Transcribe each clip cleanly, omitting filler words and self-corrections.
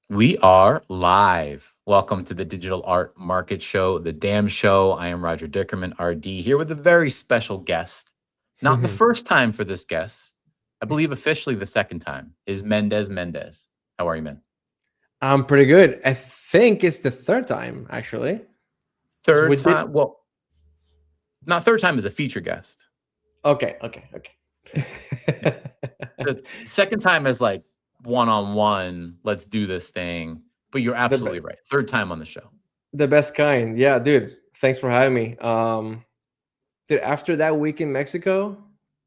We are live. Welcome to the Digital Art Market Show, the Damn Show. I am Roger Dickerman, RD, here with a very special guest. Not the first time for this guest. I believe officially the second time is Mendezmendez. How are you, man? I'm pretty good. I think it's the third time, actually. 'Cause we Third did. time? Well, not third time as a feature guest. Okay. The second time is like one-on-one, let's do this thing. But you're the be- absolutely right. Third time on the show. the best kind. Yeah, dude. Thanks for having me. Dude, after that week in Mexico,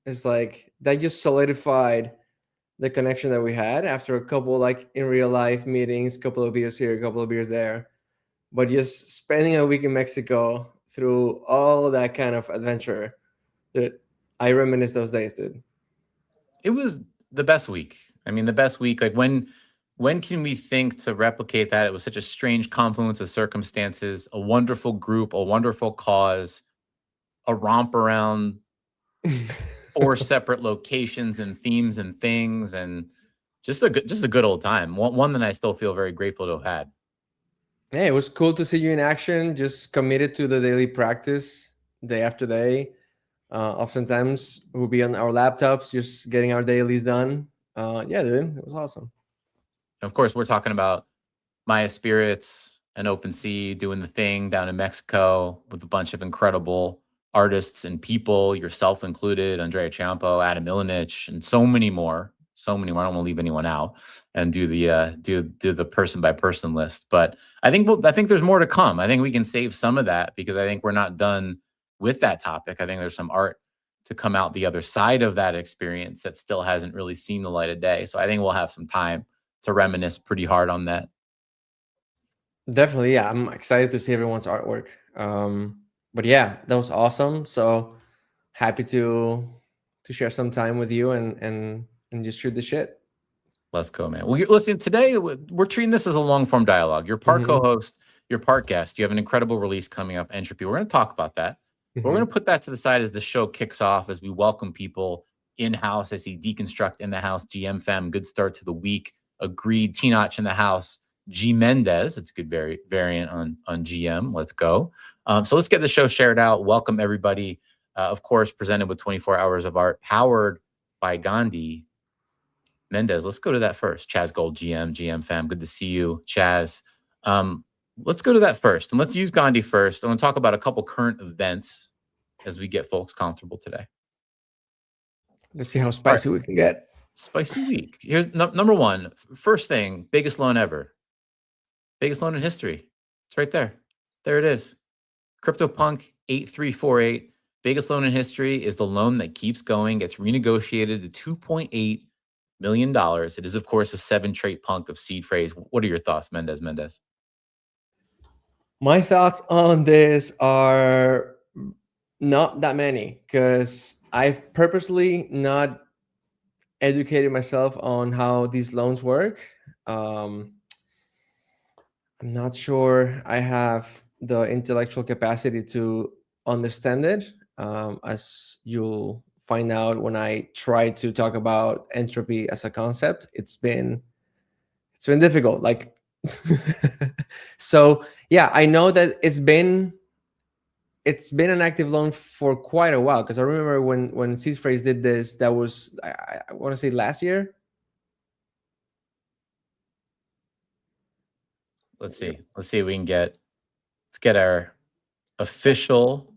it's like that just solidified the connection that we had after a couple like in real life meetings, couple of beers here, a couple of beers there. But just spending a week in Mexico through all that kind of adventure, dude, I reminisce those days, dude. It was the best week. I mean, the best week. Like when can we think to replicate that? It was such a strange confluence of circumstances, a wonderful group, a wonderful cause, a romp around four separate locations and themes and things, and just a good old time. One that I still feel very grateful to have had. Hey, it was cool to see you in action, just committed to the daily practice day after day. Oftentimes, we'll be on our laptops, just getting our dailies done. Yeah, dude, it was awesome. And of course, we're talking about Maya Spirits and Open Sea doing the thing down in Mexico with a bunch of incredible artists and people, yourself included, Andrea Ciampo, Adam Ilinich, and so many more. So many more. I don't want to leave anyone out and do the person by person list. But I think there's more to come. I think we can save some of that because I think we're not done with that topic. I think there's some art to come out the other side of that experience that still hasn't really seen the light of day. So I think we'll have some time to reminisce pretty hard on that. Definitely, yeah. I'm excited to see everyone's artwork. But yeah, that was awesome. So happy to share some time with you and just shoot the shit. Let's go, man. Well, listen, today we're treating this as a long form dialogue. You're part Hmm. co host, you're part guest. You have an incredible release coming up, Entropy. We're going to talk about that. But we're Hmm. going to put that to the side as the show kicks off, as we welcome people in house. I see Deconstruct in the house, GM Fam, good start to the week. Agreed. Tinoch in the house, G Mendez. It's a good variant on GM. Let's go. So let's get the show shared out. Welcome, everybody. Of course, presented with 24 hours of art, powered by Gandhi. Mendez, let's go to that first. Chaz Gold, GM fam. Good to see you, Chaz. Um, let's go to that first. And let's use Gandhi first. I want to talk about a couple current events as we get folks comfortable today. Let's see how All right. spicy we can get. Spicy week. Here's number one. First thing, biggest loan ever. Biggest loan in history. It's right there. There it is. CryptoPunk 8348. Biggest loan in history is the loan that keeps going, gets renegotiated to $2.8 million. It is, of course, a 7 trait punk of seed phrase. What are your thoughts, Mendez? My thoughts on this are not that many because I've purposely not educated myself on how these loans work. Um, I'm not sure I have the intellectual capacity to understand it. As you'll find out when I try to talk about entropy as a concept, it's been difficult. Like, so yeah, I know that it's been an active loan for quite a while because I remember when Seed Phrase did this, that was I want to say last year. Let's see. Let's see if we can let's get our official.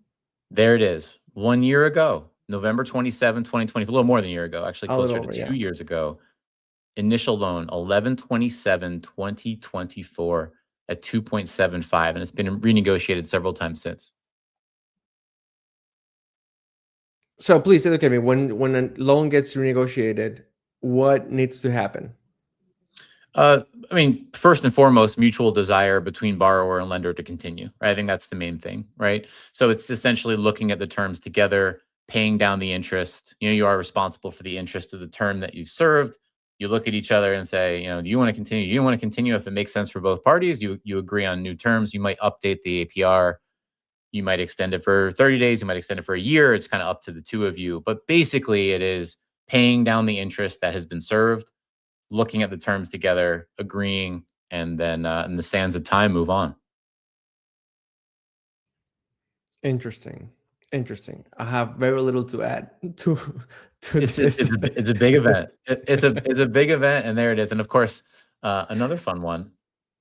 There it is. 1 year ago, November 27, 2020, a little more than a year ago, actually A little closer to over, yeah. 2 years ago. Initial loan 11/27/2024 at 2.75, and it's been renegotiated several times since. So please educate me. When a loan gets renegotiated, what needs to happen? I mean, first and foremost, mutual desire between borrower and lender to continue. Right? I think that's the main thing, right? So it's essentially looking at the terms together, paying down the interest. You are responsible for the interest of the term that you've served. You look at each other and say, do you want to continue? You want to continue if it makes sense for both parties. You agree on new terms. You might update the APR. You might extend it for 30 days. You might extend it for a year. It's kind of up to the two of you. But basically, it is paying down the interest that has been served, looking at the terms together, agreeing, and then in the sands of time move on. Interesting. Interesting. I have very little to add to It's it's this. it's a big event. It's a big event, and there it is. And of course, another fun one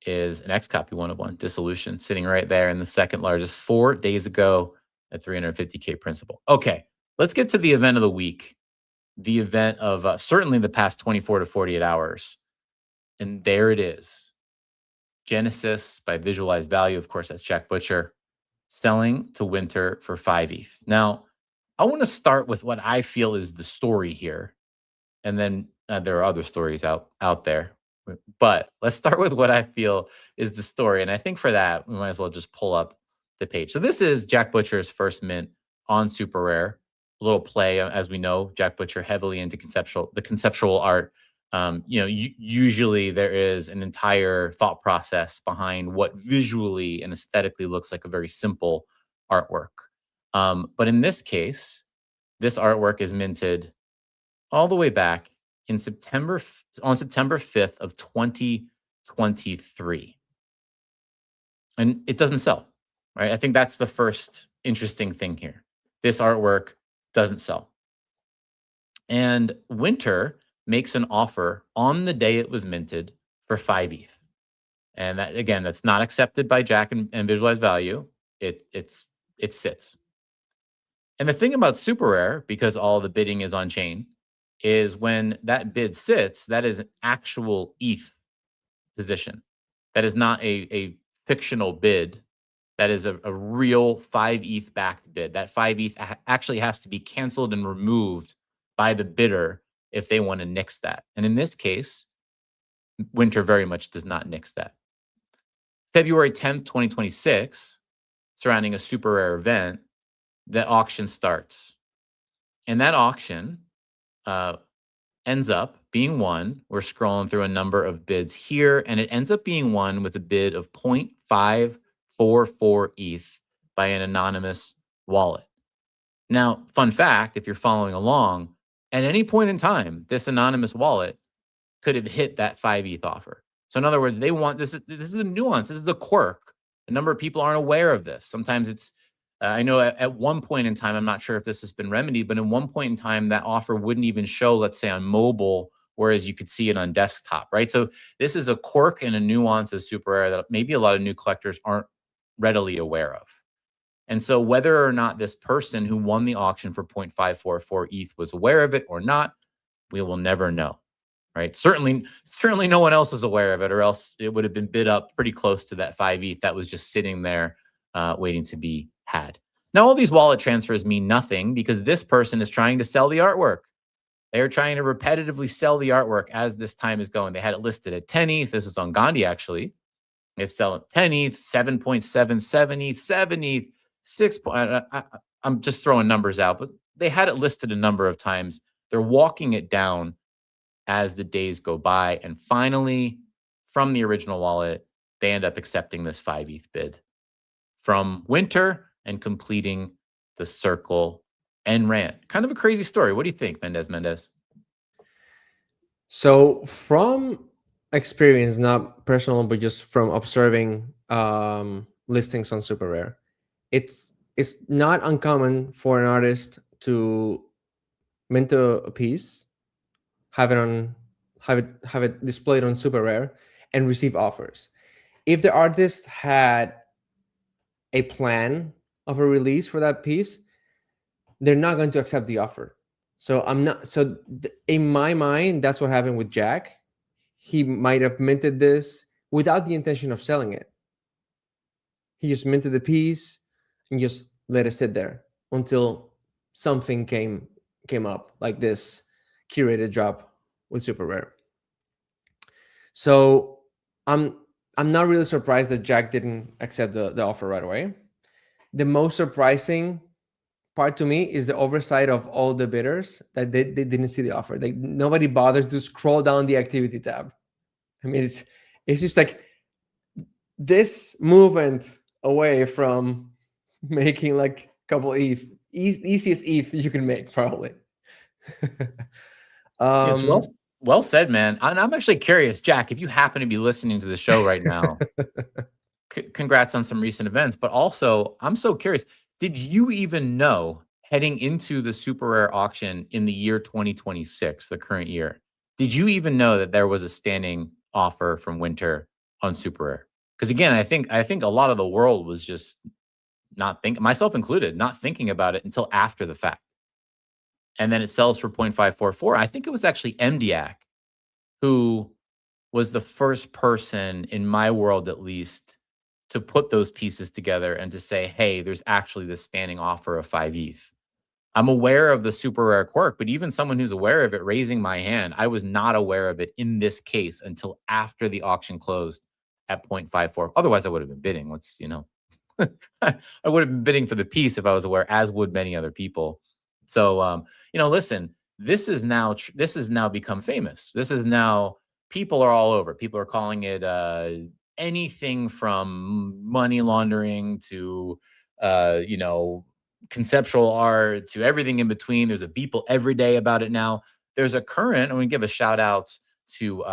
is an X Cup you want to won, Dissolution, sitting right there in the second largest 4 days ago at 350K principal. Okay, let's get to the event of the week, the event of certainly the past 24 to 48 hours. And there it is. Genesis by Visualized Value. Of course, that's Jack Butcher selling to Winter for 5 ETH. Now, I want to start with what I feel is the story here, and then there are other stories out there. But let's start with what I feel is the story, and I think for that we might as well just pull up the page. So this is Jack Butcher's first mint on Super Rare. A little play, as we know, Jack Butcher heavily into conceptual art. Usually there is an entire thought process behind what visually and aesthetically looks like a very simple artwork. But in this case, this artwork is minted all the way back in on September 5th of 2023. And it doesn't sell, right? I think that's the first interesting thing here. This artwork doesn't sell. And Winter makes an offer on the day it was minted for 5 ETH. And that, again, that's not accepted by Jack and Visualized Value. It sits. And the thing about Super Rare, because all the bidding is on chain, is when that bid sits, that is an actual ETH position. That is not a fictional bid. That is a real 5 ETH backed bid. That 5 ETH actually has to be canceled and removed by the bidder if they want to nix that. And in this case, Winter very much does not nix that. February 10th, 2026, surrounding a Super Rare event, the auction starts. And that auction ends up being won. We're scrolling through a number of bids here, and it ends up being won with a bid of 0.544 ETH by an anonymous wallet. Now, fun fact, if you're following along, at any point in time, this anonymous wallet could have hit that 5 ETH offer. So in other words, they want this is a nuance. This is a quirk. A number of people aren't aware of this. Sometimes it's I know at one point in time, I'm not sure if this has been remedied, but in one point in time, that offer wouldn't even show, let's say, on mobile, whereas you could see it on desktop, right? So this is a quirk and a nuance of Super Rare that maybe a lot of new collectors aren't readily aware of. And so whether or not this person who won the auction for 0.544 ETH was aware of it or not, we will never know, right? Certainly no one else is aware of it, or else it would have been bid up pretty close to that 5 ETH that was just sitting there waiting to be had. Now, all these wallet transfers mean nothing because this person is trying to sell the artwork. They are trying to repetitively sell the artwork as this time is going. They had it listed at 10 ETH. This is on Gandhi, actually. They've sold 10 ETH, 7.77 ETH, 7 ETH, 6. I'm just throwing numbers out, but they had it listed a number of times. They're walking it down as the days go by. And finally, from the original wallet, they end up accepting this 5 ETH bid from Winter and completing the circle and rant. Kind of a crazy story. What do you think, Mendezmendez? So from experience, not personal, but just from observing listings on Super Rare, it's not uncommon for an artist to mint a piece, have it displayed on Super Rare, and receive offers. If the artist had a plan of a release for that piece, they're not going to accept the offer. So in my mind, that's what happened with Jack. He might have minted this without the intention of selling it. He just minted the piece and just let it sit there until something came up, like this curated drop with Super Rare. So I'm not really surprised that Jack didn't accept the offer right away. The most surprising part to me is the oversight of all the bidders that they didn't see the offer. Like nobody bothered to scroll down the activity tab. I mean, it's just like this movement away from making like a couple ETH, easiest ETH you can make probably. It's well Well said, man. And I'm actually curious, Jack, if you happen to be listening to the show right now, congrats on some recent events. But also, I'm so curious, did you even know heading into the super rare auction in the year 2026, the current year, did you even know that there was a standing offer from Winter on super rare? Because again, I think a lot of the world was just not thinking, myself included, not thinking about it until after the fact. And then it sells for 0.544. I think it was actually MDAC who was the first person in my world, at least, to put those pieces together and to say, hey, there's actually this standing offer of 5 ETH. I'm aware of the super rare quirk, but even someone who's aware of it raising my hand, I was not aware of it in this case until after the auction closed at 0.54. Otherwise, I would have been bidding. I would have been bidding for the piece if I was aware, as would many other people. So, listen, this has now become famous. This is now, people are all over. People are calling it anything from money laundering to, conceptual art to everything in between. There's a Beeple every day about it now. There's a current, and we give a shout out to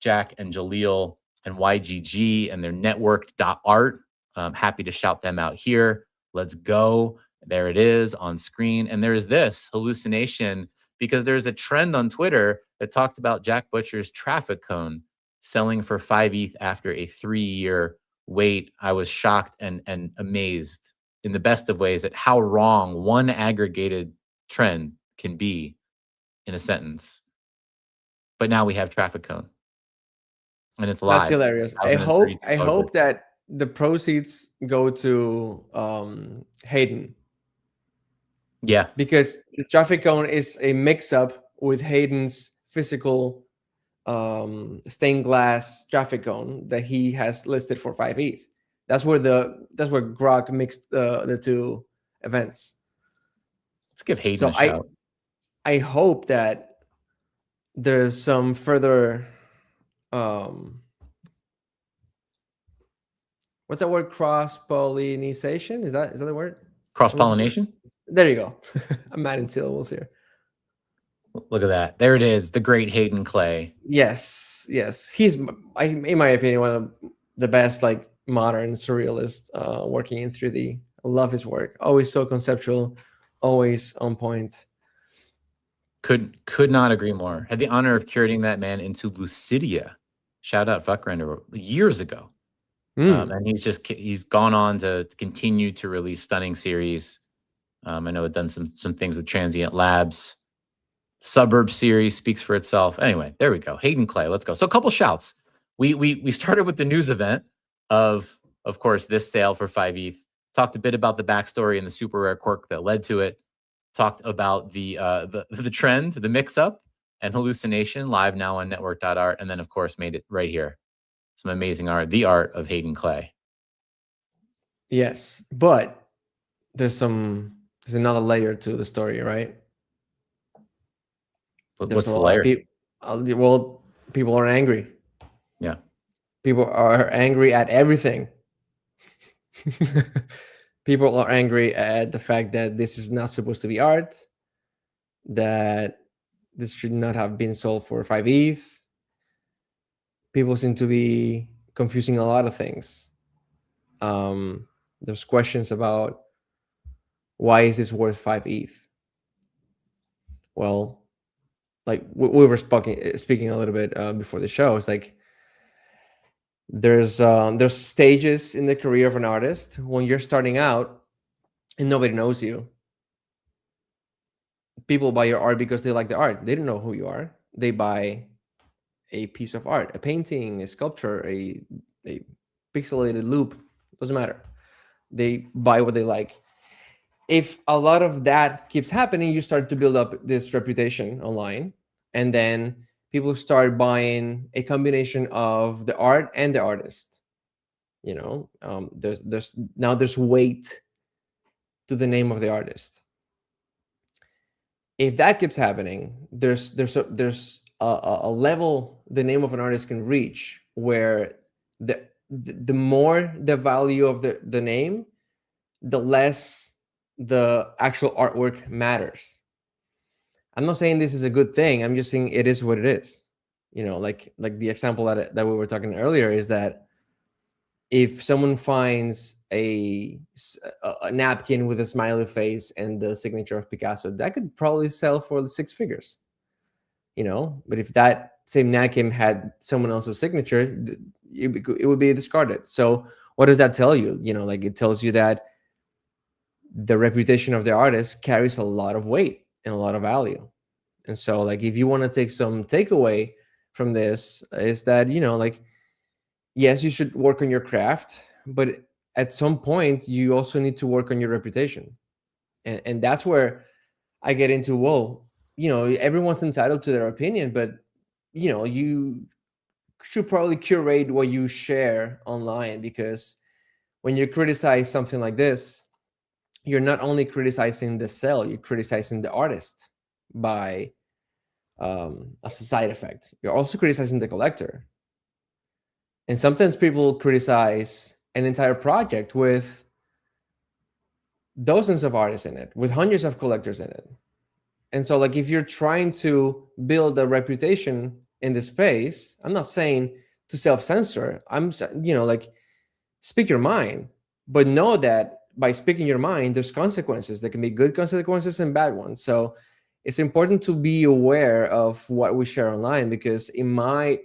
Jack and Jaleel and YGG and their network.art. Happy to shout them out here. Let's go. There it is on screen. And there's this hallucination because there's a trend on Twitter that talked about Jack Butcher's traffic cone selling for 5 ETH after a 3-year wait. I was shocked and amazed in the best of ways at how wrong one aggregated trend can be in a sentence. But now we have traffic cone and it's That's live. hilarious. I hope 2032 I August. hope that the proceeds go to Hayden, Yeah, because the traffic cone is a mix-up with Hayden's physical stained glass traffic cone that he has listed for 5 ETH. That's where Grok mixed the two events. let's give Hayden So a shout. I hope that there's some further um what's that word, cross pollination, is that the word Cross I'm looking for? pollination. There you go. I'm adding syllables here. Look at that. There it is. The great Hayden Clay. Yes, he's, in my opinion, one of the best like modern surrealists working in 3D. I love his work. Always so conceptual, always on point. Could not agree more. Had the honor of curating that man into Lucidia. Shout out Fuckrender years ago. And he's gone on to continue to release stunning series. I know it done some things with Transient Labs. Suburb series speaks for itself. Anyway, there we go. Hayden Clay, let's go. So a couple shouts. We started with the news event of course, this sale for 5 ETH. Talked a bit about the backstory and the super rare quirk that led to it. Talked about the trend, the mix-up, and hallucination, live now on network.art. And then, of course, made it right here. Some amazing art, the art of Hayden Clay. Yes, but there's another layer to the story, right? What's the layer? Well, people are angry. Yeah. People are angry at everything. People are angry at the fact that this is not supposed to be art, that this should not have been sold for 5 ETH. People seem to be confusing a lot of things. There's questions about why is this worth 5 ETH? Well, like we were speaking a little bit before the show. It's like there's stages in the career of an artist. When you're starting out and nobody knows you, people buy your art because they like the art. They don't know who you are. They buy a piece of art, a painting, a sculpture, a pixelated loop. Doesn't matter. They buy what they like. If a lot of that keeps happening, you start to build up this reputation online, and then people start buying a combination of the art and the artist. There's weight to the name of the artist. If that keeps happening, there's a level the name of an artist can reach where the more the value of the name, the less the actual artwork matters. I'm not saying this is a good thing. I'm just saying it is what it is. Like the example that we were talking earlier is that if someone finds a napkin with a smiley face and the signature of Picasso, that could probably sell for 6 figures. But if that same napkin had someone else's signature, it would be discarded. So what does that tell you? Like, it tells you that the reputation of the artist carries a lot of weight and a lot of value. And so, like, if you want to take some takeaway from this, is that, like, yes, you should work on your craft, but at some point you also need to work on your reputation. And that's where I get into, well, everyone's entitled to their opinion, but you should probably curate what you share online, because when you criticize something like this, you're not only criticizing the sell, you're criticizing the artist by, as a side effect. You're also criticizing the collector. And sometimes people criticize an entire project with dozens of artists in it, with hundreds of collectors in it. And so, like, if you're trying to build a reputation in the space, I'm not saying to self-censor. Like, speak your mind, but know that by speaking your mind, there's consequences. There can be good consequences and bad ones. So it's important to be aware of what we share online, because it might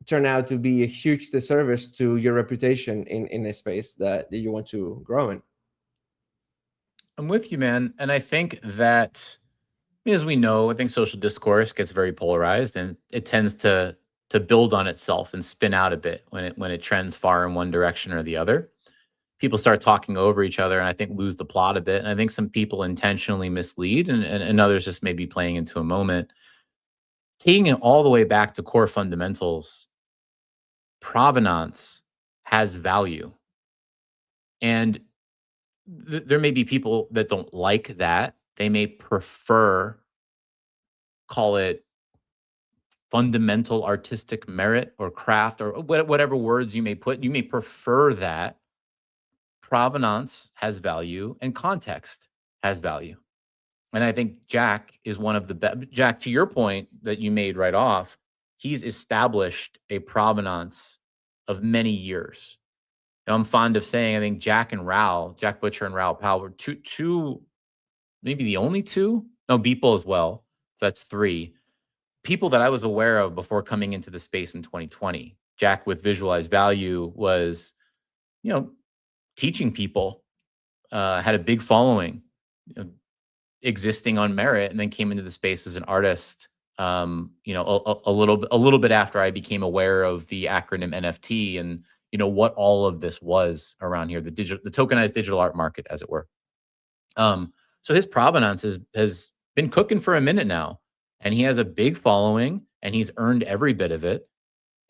turn out to be a huge disservice to your reputation in a space that you want to grow in. I'm with you, man. And I think that, as we know, I think social discourse gets very polarized, and it tends to build on itself and spin out a bit when it trends far in one direction or the other. People start talking over each other, and I think lose the plot a bit. And I think some people intentionally mislead, and others just maybe playing into a moment. Taking it all the way back to core fundamentals, provenance has value. And there may be people that don't like that. They may prefer, call it fundamental artistic merit or craft, or whatever words you may put. You may prefer that. Provenance has value and context has value. And I think Jack is one of the best. Jack, to your point that you made right off, he's established a provenance of many years. Now, I'm fond of saying, I think Jack Butcher and Raoul Powell were two, maybe the only two. No, Beeple as well. So that's three people that I was aware of before coming into the space in 2020. Jack with Visualized Value was, you know, teaching people, had a big following, you know, existing on merit, and then came into the space as an artist. A little bit after I became aware of the acronym NFT and what all of this was around here, the tokenized digital art market, as it were. So his provenance has been cooking for a minute now, and he has a big following, and he's earned every bit of it.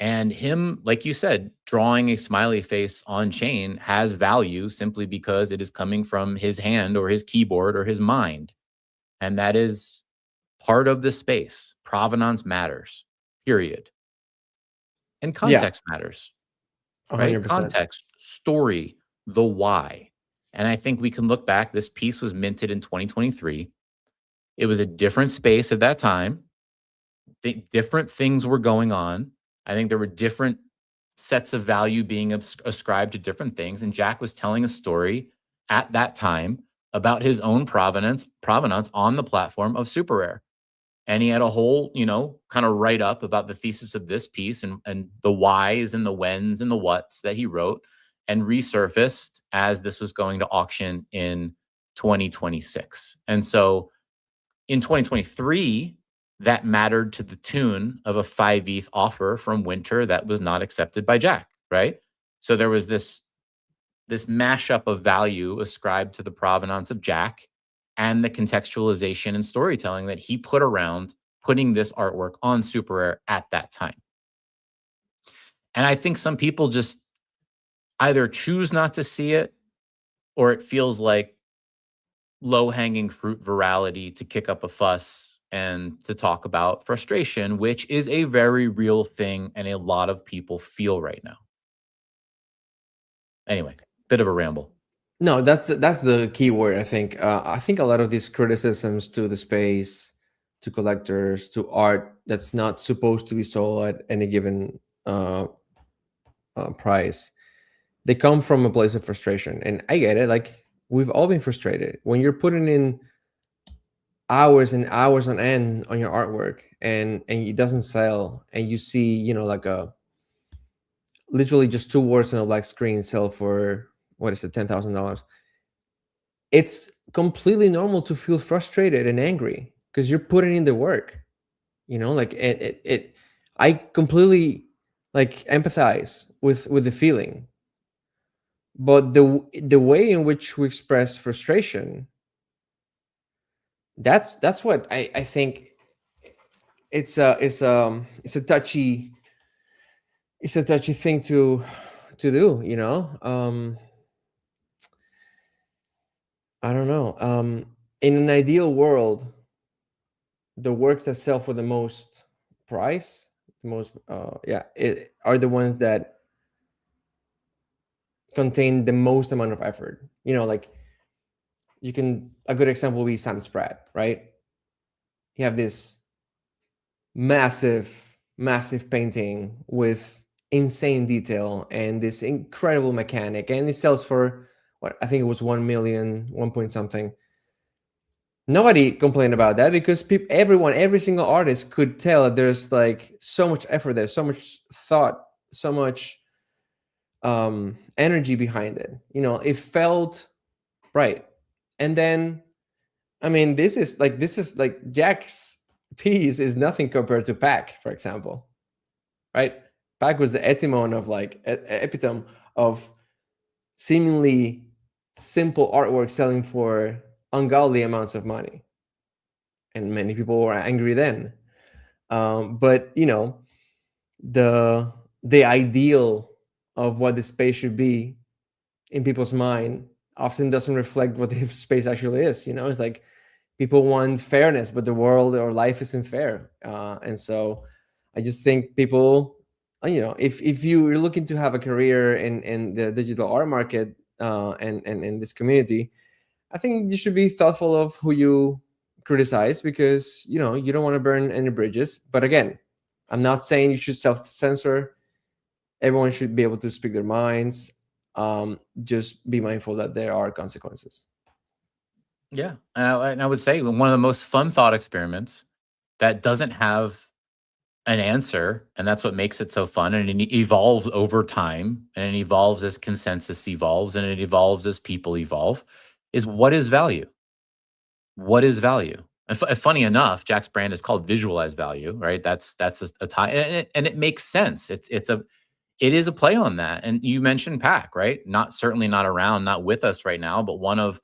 And him, like you said, drawing a smiley face on chain has value simply because it is coming from his hand or his keyboard or his mind. And that is part of the space. Provenance matters, period. And Yeah, context matters, right? 100%. Context, story, the why. And I think we can look back. This piece was minted in 2023. It was a different space at that time. Different things were going on. I think there were different sets of value being ascribed to different things. And Jack was telling a story at that time about his own provenance on the platform of Super Rare. And he had a whole, kind of write up about the thesis of this piece and the whys and the whens and the whats that he wrote, and resurfaced as this was going to auction in 2026. And so in 2023, that mattered to the tune of a 5 ETH offer from Winter that was not accepted by Jack, right? So there was this mashup of value ascribed to the provenance of Jack and the contextualization and storytelling that he put around putting this artwork on Super Rare at that time. And I think some people just either choose not to see it, or it feels like low-hanging fruit virality to kick up a fuss and to talk about frustration, which is a very real thing and a lot of people feel right now. Anyway, bit of a ramble. No, that's the key word. I think a lot of these criticisms to the space to collectors, to art that's not supposed to be sold at any given uh, price. They come from a place of frustration, and I get it. Like, we've all been frustrated when you're putting in hours and hours on end on your artwork, and it doesn't sell, and you see, like a literally just two words on a black screen sell for, what is it, $10,000. It's completely normal to feel frustrated and angry because you're putting in the work. Like I completely like empathize with the feeling, but the way in which we express frustration, that's what I think. It's a touchy thing to do. I don't know. In an ideal world, the works that sell for the most price, the most are the ones that contain the most amount of effort. Like, a good example would be Sam Spratt, right? You have this massive painting with insane detail and this incredible mechanic, and it sells for, what, I think it was 1 million, 1 point something. Nobody complained about that because every single artist could tell that there's like so much effort there, so much thought, so much energy behind it. It felt right. And then, I mean, this is like Jack's piece is nothing compared to Pac, for example, right? Pac was the etymon of like epitome of seemingly simple artwork selling for ungodly amounts of money, and many people were angry then. But the ideal of what the space should be in people's mind often doesn't reflect what the space actually is. It's like people want fairness, but the world or life isn't fair. And so I just think people, if you're looking to have a career in the digital art market, and in this community, I think you should be thoughtful of who you criticize, because you don't want to burn any bridges. But again, I'm not saying you should self-censor. Everyone should be able to speak their minds. Just be mindful that there are consequences. Yeah, and I would say one of the most fun thought experiments that doesn't have an answer, and that's what makes it so fun, and it evolves over time, and it evolves as consensus evolves, and it evolves as people evolve, is what is value? What is value? And funny enough, Jack's brand is called Visualize Value, right? That's a tie, and it makes sense. It is a play on that. And you mentioned Pac, right? Not certainly not around, not with us right now, but one of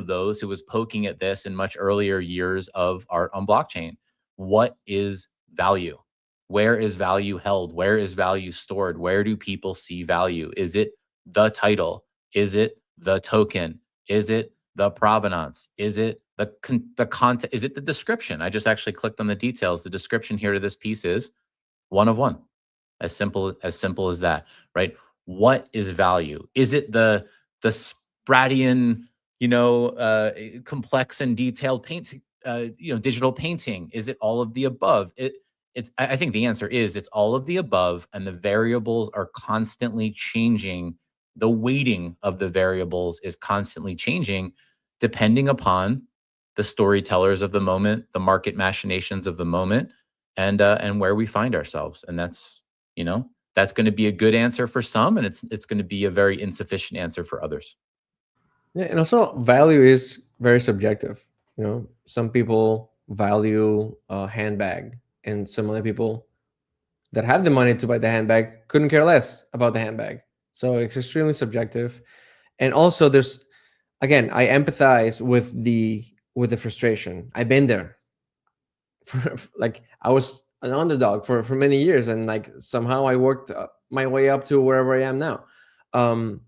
those who was poking at this in much earlier years of art on blockchain. What is value? Where is value held? Where is value stored? Where do people see value? Is it the title? Is it the token? Is it the provenance? Is it the content? Is it the description? I just actually clicked on the details. The description here to this piece is one of one. As simple as that, right? What is value? Is it the Spratian, complex and detailed digital painting? Is it all of the above? I think the answer is it's all of the above, and the variables are constantly changing. The weighting of the variables is constantly changing depending upon the storytellers of the moment, the market machinations of the moment, and where we find ourselves. And that's going to be a good answer for some, and it's going to be a very insufficient answer for others. Yeah, and also value is very subjective. Some people value a handbag, and some other people that have the money to buy the handbag couldn't care less about the handbag. So it's extremely subjective. And also, there's, again, I empathize with the frustration. I've been there. Like, I was an underdog for many years, and like somehow I worked my way up to wherever I am now. Um,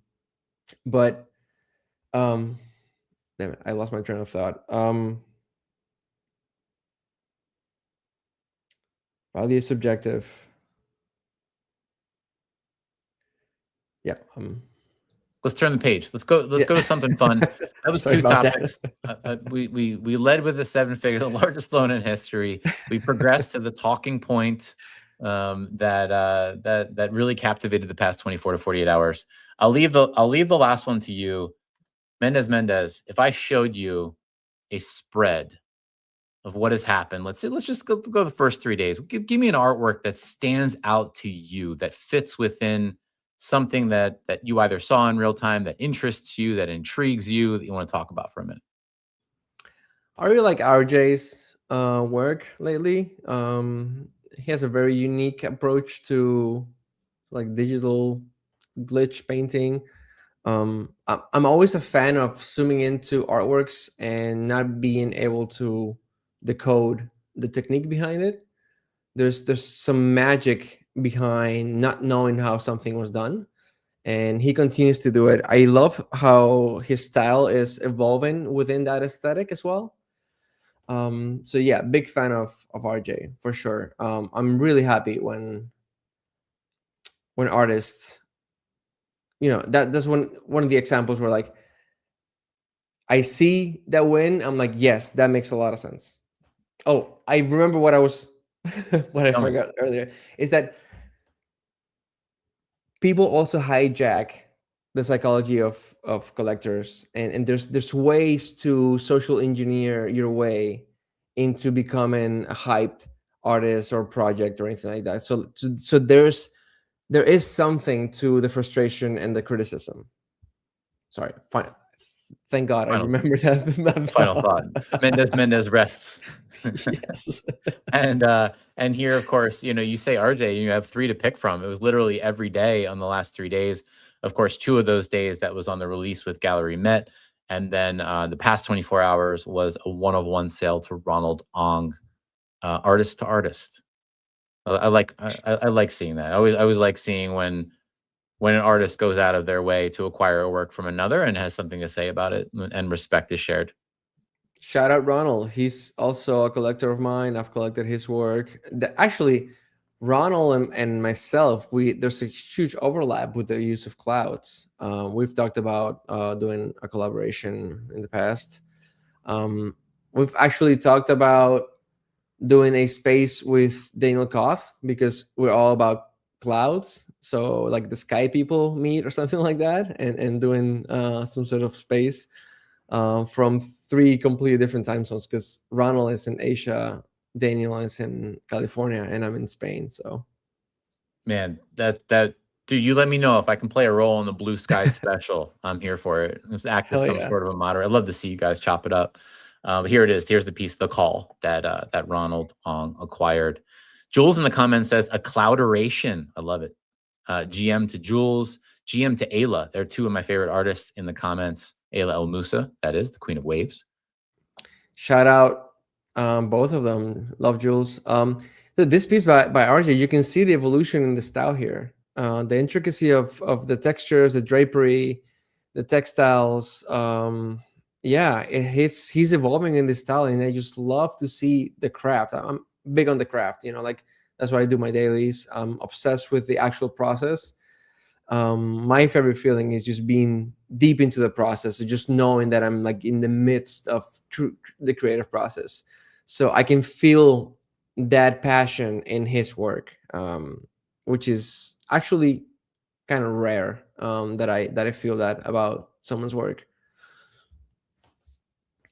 but um, damn it, I lost my train of thought. Value is subjective. Yeah. let's turn the page. Let's go. Let's Yeah. go to something fun. That was Sorry two about that. topics. We led with the seven figure, the largest loan in history. We progressed to the talking point that really captivated the past 24 to 48 hours. I'll leave the last one to you, Mendez. If I showed you a spread of what has happened, let's just go the first 3 days. Give me an artwork that stands out to you, that fits within something that you either saw in real time, that interests you, that intrigues you, that you want to talk about for a minute. I really like RJ's work lately. He has a very unique approach to like digital glitch painting. I'm always a fan of zooming into artworks and not being able to decode the technique behind it. There's some magic behind not knowing how something was done, and he continues to do it. I love how his style is evolving within that aesthetic as well. So yeah, big fan of RJ for sure. I'm really happy when artists, that's one of the examples where like I see that win, I'm like, yes, that makes a lot of sense. Oh, I remember what I was what I Tell me. forgot earlier is that people also hijack the psychology of collectors, and there's ways to social engineer your way into becoming a hyped artist or project or anything like that. So there is something to the frustration and the criticism. Sorry, fine. Thank God I Final remember that final thought. Mendez rests. yes. And here, of course, you say RJ, you have three to pick from. It was literally every day on the last 3 days. Of course, two of those days that was on the release with Gallery Met, and then the past 24 hours was a one-of-one sale to Ronald Ong, artist to artist. I like seeing that. I always like seeing when an artist goes out of their way to acquire a work from another and has something to say about it, and respect is shared. Shout out Ronald. He's also a collector of mine. I've collected his work. Actually, Ronald and myself, we there's a huge overlap with the use of clouds. We've talked about doing a collaboration in the past. We've actually talked about doing a space with Daniel Koth because we're all about clouds. So like the sky people meet or something like that, and doing some sort of space from three completely different time zones because Ronald is in Asia, Daniel is in California, and I'm in Spain. So Man, that dude, you let me know if I can play a role in the Blue Sky special. I'm here for it. Just act as hell some yeah. sort of a moderator. I'd love to see you guys chop it up. But here it is. Here's the piece, The Call, that Ronald Ong acquired. Jules in the comments says a clouderation. I love it. GM to Jules, GM to Ayla. They're two of my favorite artists in the comments. Ayla El Musa, that is the Queen of Waves. Shout out both of them. Love Jules. So this piece by RJ, you can see the evolution in the style here. The intricacy of the textures, the drapery, the textiles. Yeah, he's evolving in this style, and I just love to see the craft. I'm big on the craft, like that's why I do my dailies. I'm obsessed with the actual process. My favorite feeling is just being deep into the process, so just knowing that I'm like in the midst of the creative process, so I can feel that passion in his work, which is actually kind of rare, that I feel that about someone's work.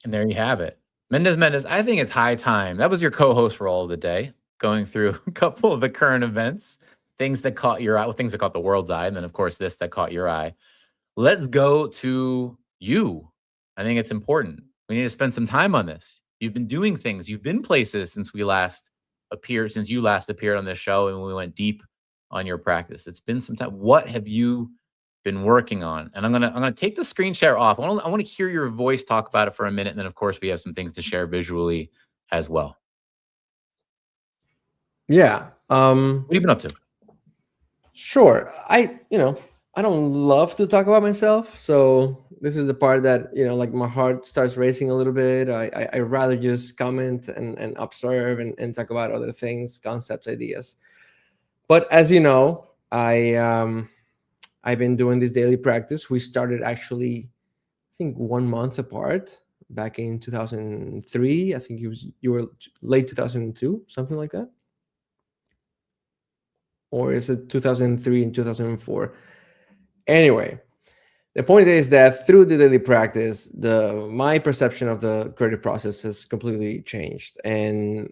And there you have it. Mendez, I think it's high time. That was your co-host role of the day, going through a couple of the current events, things that caught your eye, well, things that caught the world's eye, and then of course this that caught your eye. Let's go to you. I think it's important. We need to spend some time on this. You've been doing things, you've been places since you last appeared on this show, and we went deep on your practice. It's been some time. What have you been working on? And I'm gonna take the screen share off. I want to hear your voice talk about it for a minute, and then of course we have some things to share visually as well. Yeah. What have you been up to? Sure. I don't love to talk about myself, so this is the part that like my heart starts racing a little bit. I rather just comment and observe and talk about other things, concepts, ideas. But as you know, I've been doing this daily practice. We started actually, I think, 1 month apart back in 2003. I think you were late 2002, something like that, or is it 2003 and 2004? Anyway, the point is that through the daily practice, the my perception of the creative process has completely changed, and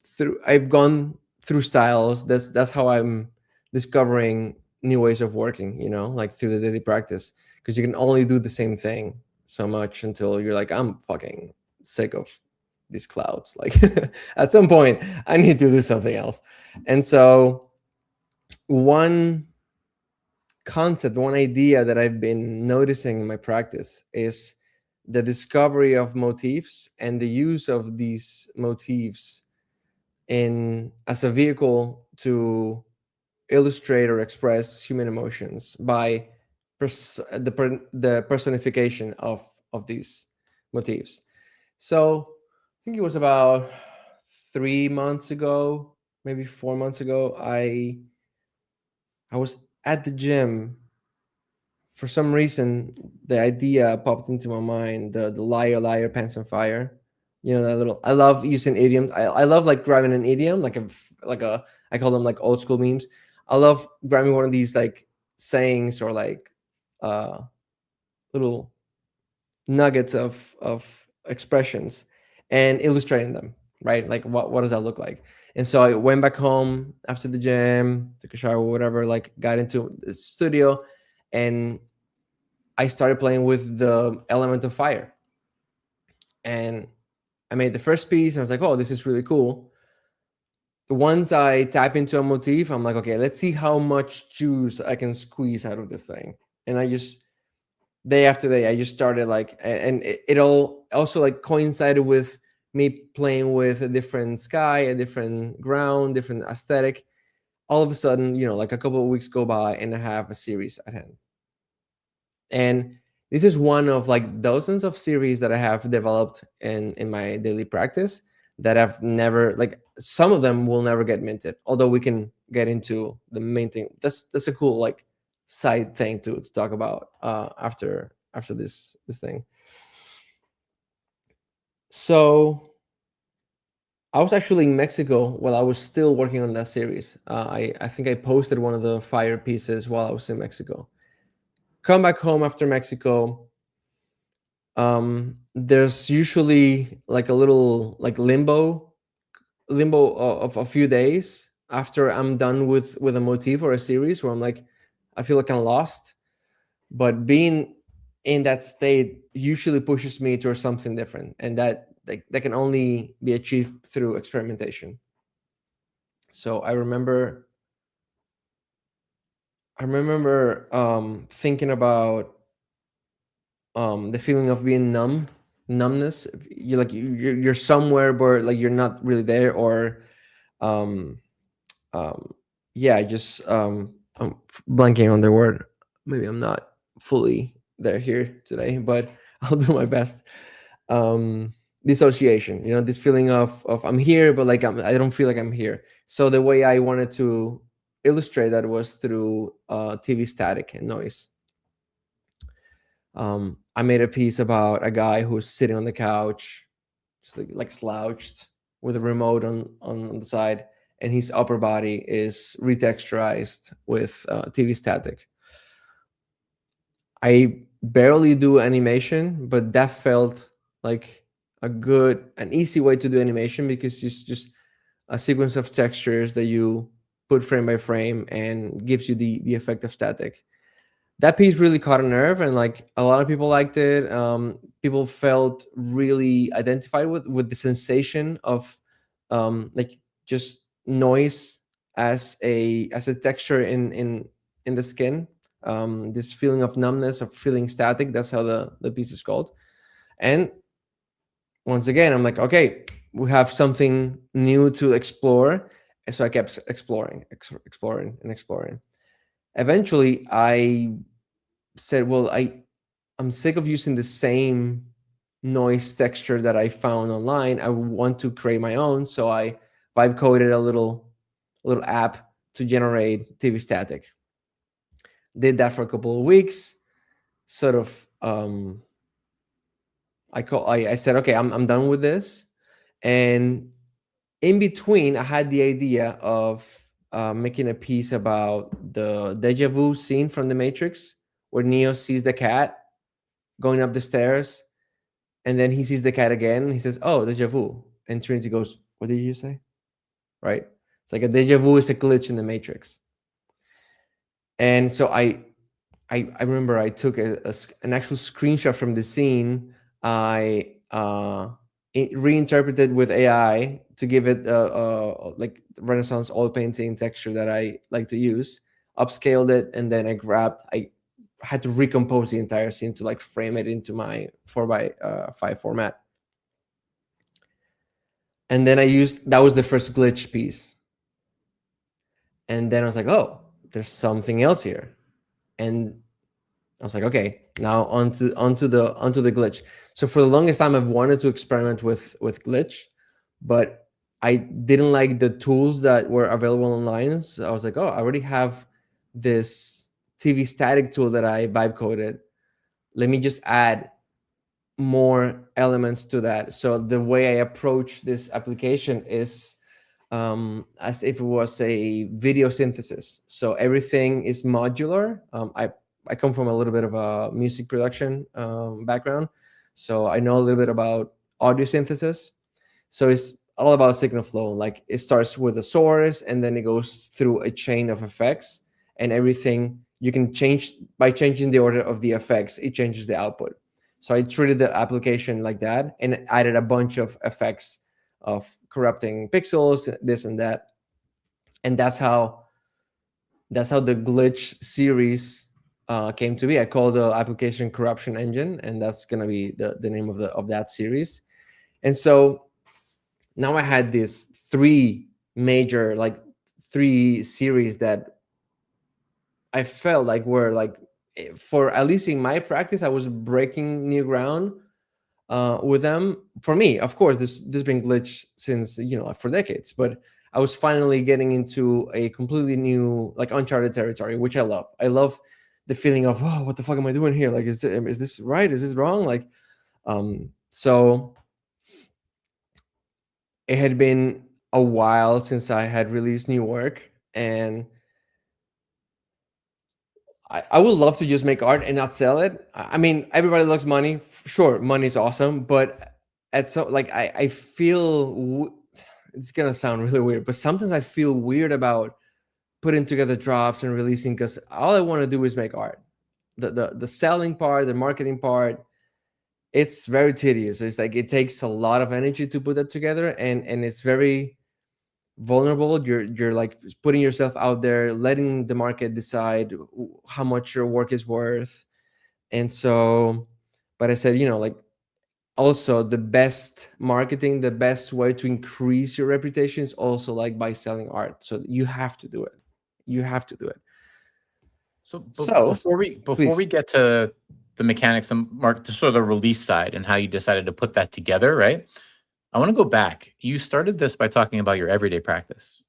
through I've gone through styles. That's how I'm discovering new ways of working. Like through the daily practice, because you can only do the same thing so much until you're like, I'm fucking sick of these clouds. Like at some point, I need to do something else. And so one concept, one idea that I've been noticing in my practice is the discovery of motifs and the use of these motifs in as a vehicle to illustrate or express human emotions by the personification of these motifs. So I think it was about 3 months ago, maybe 4 months ago, I was at the gym. For some reason, the idea popped into my mind, the liar liar pants on fire. That little, I love using idioms. I love like grabbing an idiom, like a I call them like old school memes. I love grabbing one of these like sayings or like uh little nuggets of expressions and illustrating them, right? Like what does that look like? And so I went back home after the gym, took a shower, whatever, like got into the studio, and I started playing with the element of fire. And I made the first piece and I was like, oh, this is really cool. Once I tap into a motif, I'm like, okay, let's see how much juice I can squeeze out of this thing. And I just, day after day, I just started like, and it all also like coincided with me playing with a different sky, a different ground, different aesthetic. All of a sudden, like a couple of weeks go by and I have a series at hand. And this is one of like dozens of series that I have developed in my daily practice that I've never, like, some of them will never get minted, although we can get into the main thing. That's a cool like side thing to talk about after this thing. So I was actually in Mexico while I was still working on that series. I think I posted one of the fire pieces while I was in Mexico. Come back home after Mexico. There's usually like a little like limbo of a few days after I'm done with a motif or a series where I'm like, I feel like I'm lost. But being in that state usually pushes me towards something different, and that can only be achieved through experimentation. So I remember thinking about the feeling of being numbness. You're somewhere but like you're not really there, or um yeah, just I'm blanking on the word. Maybe I'm not fully there here today, but I'll do my best. um Dissociation, this feeling of I'm here but like I don't feel like I'm here. So the way I wanted to illustrate that was through TV static and noise. I made a piece about a guy who's sitting on the couch, just like slouched with a remote on the side, and his upper body is retexturized with TV static. I barely do animation, but that felt like an easy way to do animation, because it's just a sequence of textures that you put frame by frame and gives you the effect of static. That piece really caught a nerve, and like a lot of people liked it. People felt really identified with the sensation of like just noise as a texture in the skin. This feeling of numbness, of feeling static, that's how the piece is called. And once again, I'm like, okay, we have something new to explore. And so I kept exploring and exploring. Eventually I said, well, I'm sick of using the same noise texture that I found online. I want to create my own. So I vibe coded a little app to generate TV static. Did that for a couple of weeks. Sort of, I said, okay, I'm done with this. And in between, I had the idea of making a piece about the deja vu scene from The Matrix, where Neo sees the cat going up the stairs, and then he sees the cat again. And he says, "Oh, deja vu." And Trinity goes, "What did you say?" Right? It's like a deja vu is a glitch in the Matrix. And so I remember I took an actual screenshot from the scene. I reinterpreted with AI to give it like Renaissance oil painting texture that I like to use. Upscaled it, and then I had to recompose the entire scene to like frame it into my 4x5 format. And then that was the first glitch piece. And then I was like, oh, there's something else here. And I was like, okay, now onto the glitch. So for the longest time, I've wanted to experiment with glitch, but I didn't like the tools that were available online. So I was like, oh, I already have this TV static tool that I vibe coded. Let me just add more elements to that. So the way I approach this application is as if it was a video synthesis. So everything is modular. I come from a little bit of a music production background, so I know a little bit about audio synthesis. So it's all about signal flow. Like it starts with a source, and then it goes through a chain of effects, and everything you can change by changing the order of the effects. It changes the output. So I treated the application like that, and added a bunch of effects of corrupting pixels, this and that, and that's how the glitch series came to be. I call the application corruption engine, and that's gonna be the name of that series. And so now I had these three series that I felt like were like, for at least in my practice, I was breaking new ground with them. For me, of course, this been glitch since for decades, but I was finally getting into a completely new, like, uncharted territory, which I love. I love the feeling of, oh, what the fuck am I doing here? Like, is this right? Is this wrong? Like, so it had been a while since I had released new work, and I would love to just make art and not sell it. I mean, everybody loves money. Sure, money's awesome, but I feel it's gonna sound really weird, but sometimes I feel weird about putting together drops and releasing, because all I want to do is make art. The selling part, the marketing part, it's very tedious. It's like it takes a lot of energy to put that together, and it's very vulnerable. You're like putting yourself out there, letting the market decide how much your work is worth. And so, but I said, like, also the best marketing, the best way to increase your reputation is also like by selling art. So you have to do it. You have to do it. So, but So before please. we get to the mechanics and to sort of the release side and how you decided to put that together, right? I want to go back. You started this by talking about your everyday practice,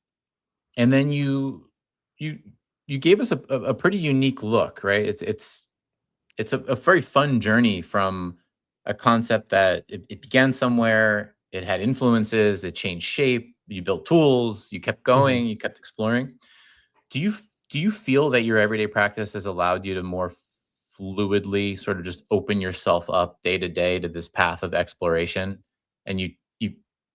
and then you you gave us a pretty unique look, right? It's a very fun journey from a concept that it began somewhere, it had influences, it changed shape, you built tools, you kept Mhm. going, you kept exploring. Do you feel that your everyday practice has allowed you to more fluidly sort of just open yourself up day to day to this path of exploration, and you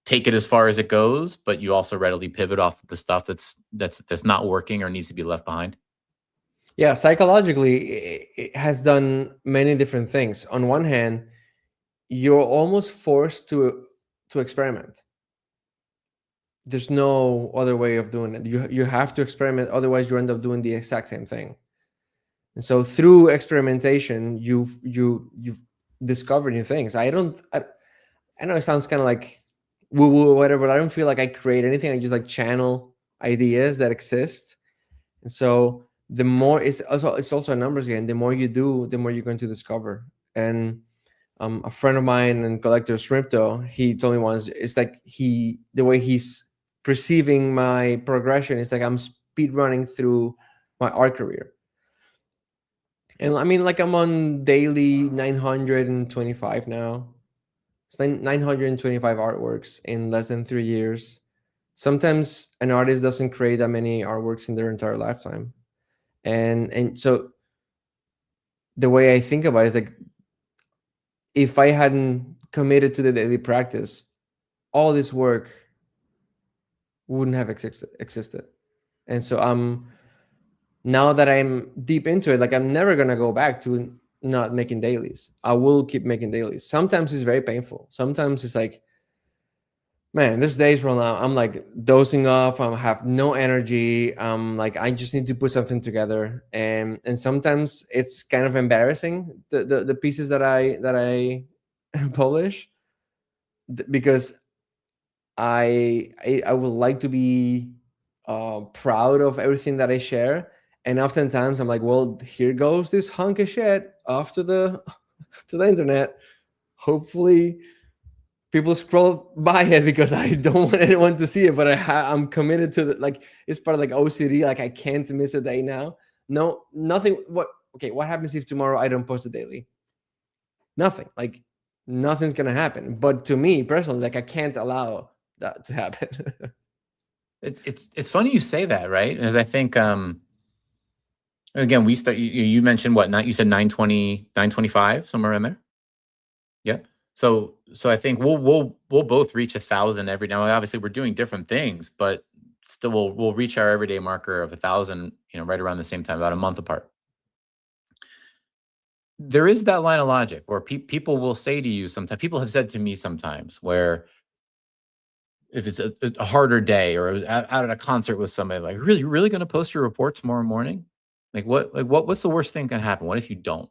take it as far as it goes, but you also readily pivot off of the stuff that's not working or needs to be left behind? Yeah, psychologically, it has done many different things. On one hand, you're almost forced to experiment. There's no other way of doing it. You have to experiment, otherwise you end up doing the exact same thing. And so through experimentation, you've discovered new things. I know it sounds kind of like woo woo or whatever, but I don't feel like I create anything. I just like channel ideas that exist. And so the more, it's also a numbers game. The more you do, the more you're going to discover. And a friend of mine and collector Sripto, he told me once, it's like the way he's perceiving my progression is like I'm speed running through my art career. And I mean, like I'm on daily 925 now. It's 925 artworks in less than 3 years. Sometimes an artist doesn't create that many artworks in their entire lifetime. And so the way I think about it is like, if I hadn't committed to the daily practice, all this work wouldn't have existed. And so now that I'm deep into it, like I'm never gonna go back to not making dailies. I will keep making dailies. Sometimes it's very painful. Sometimes it's like, man, there's days where I'm like dozing off. I have no energy. Like I just need to put something together, and sometimes it's kind of embarrassing the pieces that I publish, because I would like to be proud of everything that I share. And oftentimes I'm like, well, here goes this hunk of shit off to the to the internet. Hopefully people scroll by it because I don't want anyone to see it. But I'm committed to the, like, it's part of like OCD. Like I can't miss a day now. No, nothing. What? Okay, what happens if tomorrow I don't post a daily? Nothing. Like nothing's gonna happen. But to me personally, like I can't allow that to happen. It's funny you say that, right? Because I think again, we start. You mentioned what? Not you said 920, 925, somewhere in there. Yeah. So I think we'll both reach 1,000 every now. Obviously, we're doing different things, but still we'll reach our everyday marker of 1,000. Right around the same time, about a month apart. There is that line of logic where people will say to you sometimes. People have said to me sometimes where if it's a harder day or I was out at a concert with somebody, like, really going to post your report tomorrow morning? What's the worst thing can happen? What if you don't?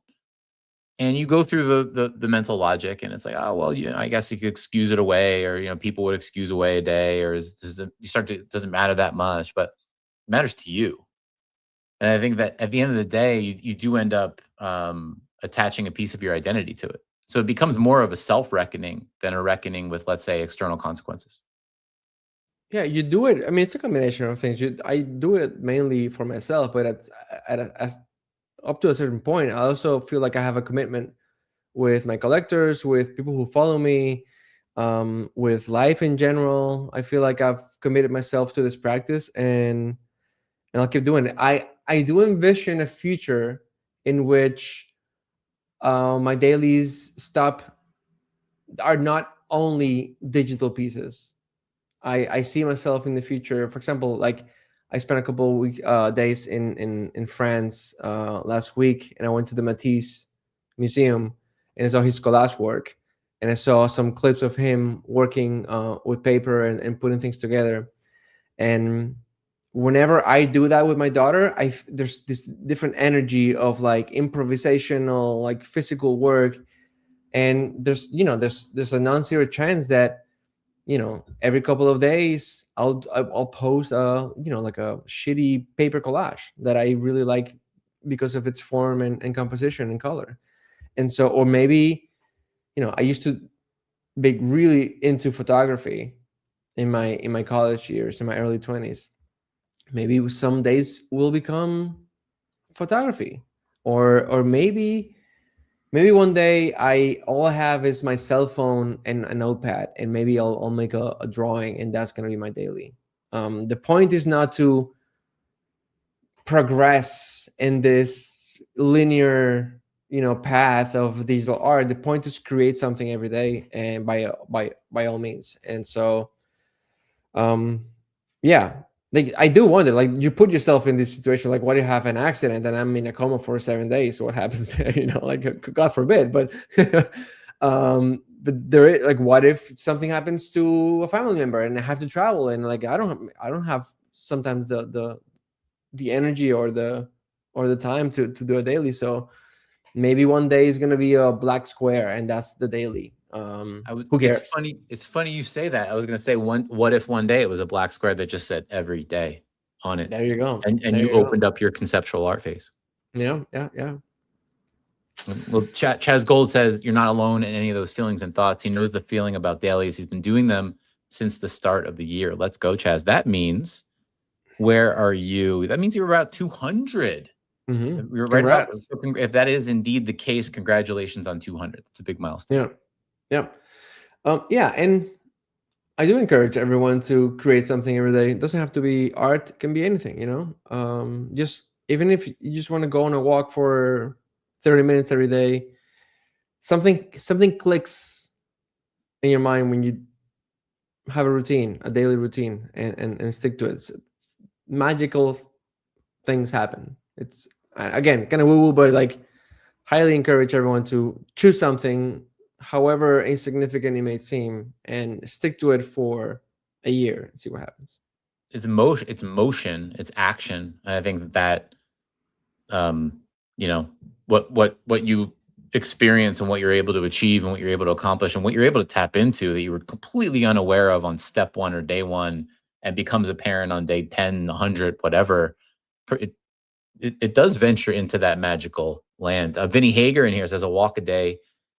And you go through the mental logic, and it's like, oh well, I guess you could excuse it away, or people would excuse away a day, or you start to, it doesn't matter that much, but it matters to you. And I think that at the end of the day, you do end up attaching a piece of your identity to it. So it becomes more of a self reckoning than a reckoning with, let's say, external consequences. Yeah, you do it. I mean, it's a combination of things. I do it mainly for myself, but as up to a certain point, I also feel like I have a commitment with my collectors, with people who follow me, with life in general. I feel like I've committed myself to this practice, and I'll keep doing it. I do envision a future in which my dailies are not only digital pieces. I see myself in the future. For example, like I spent a couple days in France last week, and I went to the Matisse Museum and I saw his collage work, and I saw some clips of him working with paper and putting things together. And whenever I do that with my daughter, there's this different energy of like improvisational, like physical work, and there's a non-zero chance that every couple of days I'll post like a shitty paper collage that I really like because of its form and composition and color. And so, or maybe I used to be really into photography in my college years, in my early 20s. Maybe some days will become photography, or maybe one day all I have is my cell phone and a notepad, and maybe I'll make a drawing, and that's gonna be my daily. The point is not to progress in this linear path of digital art. The point is create something every day, and by all means. And so um yeah, like I do wonder, like you put yourself in this situation, like what if you have an accident and I'm in a coma for 7 days, what happens there? Like god forbid, but there is, like, what if something happens to a family member and I have to travel, and like I don't have sometimes the energy or the time to do a daily. So maybe one day is going to be a black square, and that's the daily. Who It's cares? funny. It's funny you say that. I was going to say, what if one day it was a black square that just said every day on it, There you go. and There you you go. opened up your conceptual art phase. Yeah. Well, Chaz Gold says you're not alone in any of those feelings and thoughts. He knows the feeling about dailies. He's been doing them since the start of the year. Let's go, Chaz. That means, where are you? That means you're about 200. Hmm. You're right about it. Congrats. So if that is indeed the case, congratulations on 200. It's a big milestone. Yeah. Yeah. Yeah. And I do encourage everyone to create something every day. It doesn't have to be art, it can be anything, just even if you just want to go on a walk for 30 minutes every day, something clicks in your mind when you have a routine, a daily routine, and stick to it. Magical things happen. It's again kind of woo woo, but like highly encourage everyone to choose something, however insignificant it may seem, and stick to it for a year and see what happens. It's motion, it's action. And I think that um, you know, what you experience and what you're able to achieve and what you're able to accomplish and what you're able to tap into that you were completely unaware of on step one or day one and becomes apparent on day 10, 100, whatever. It, it does venture into that magical land. Vinny Hager in here says a walk a day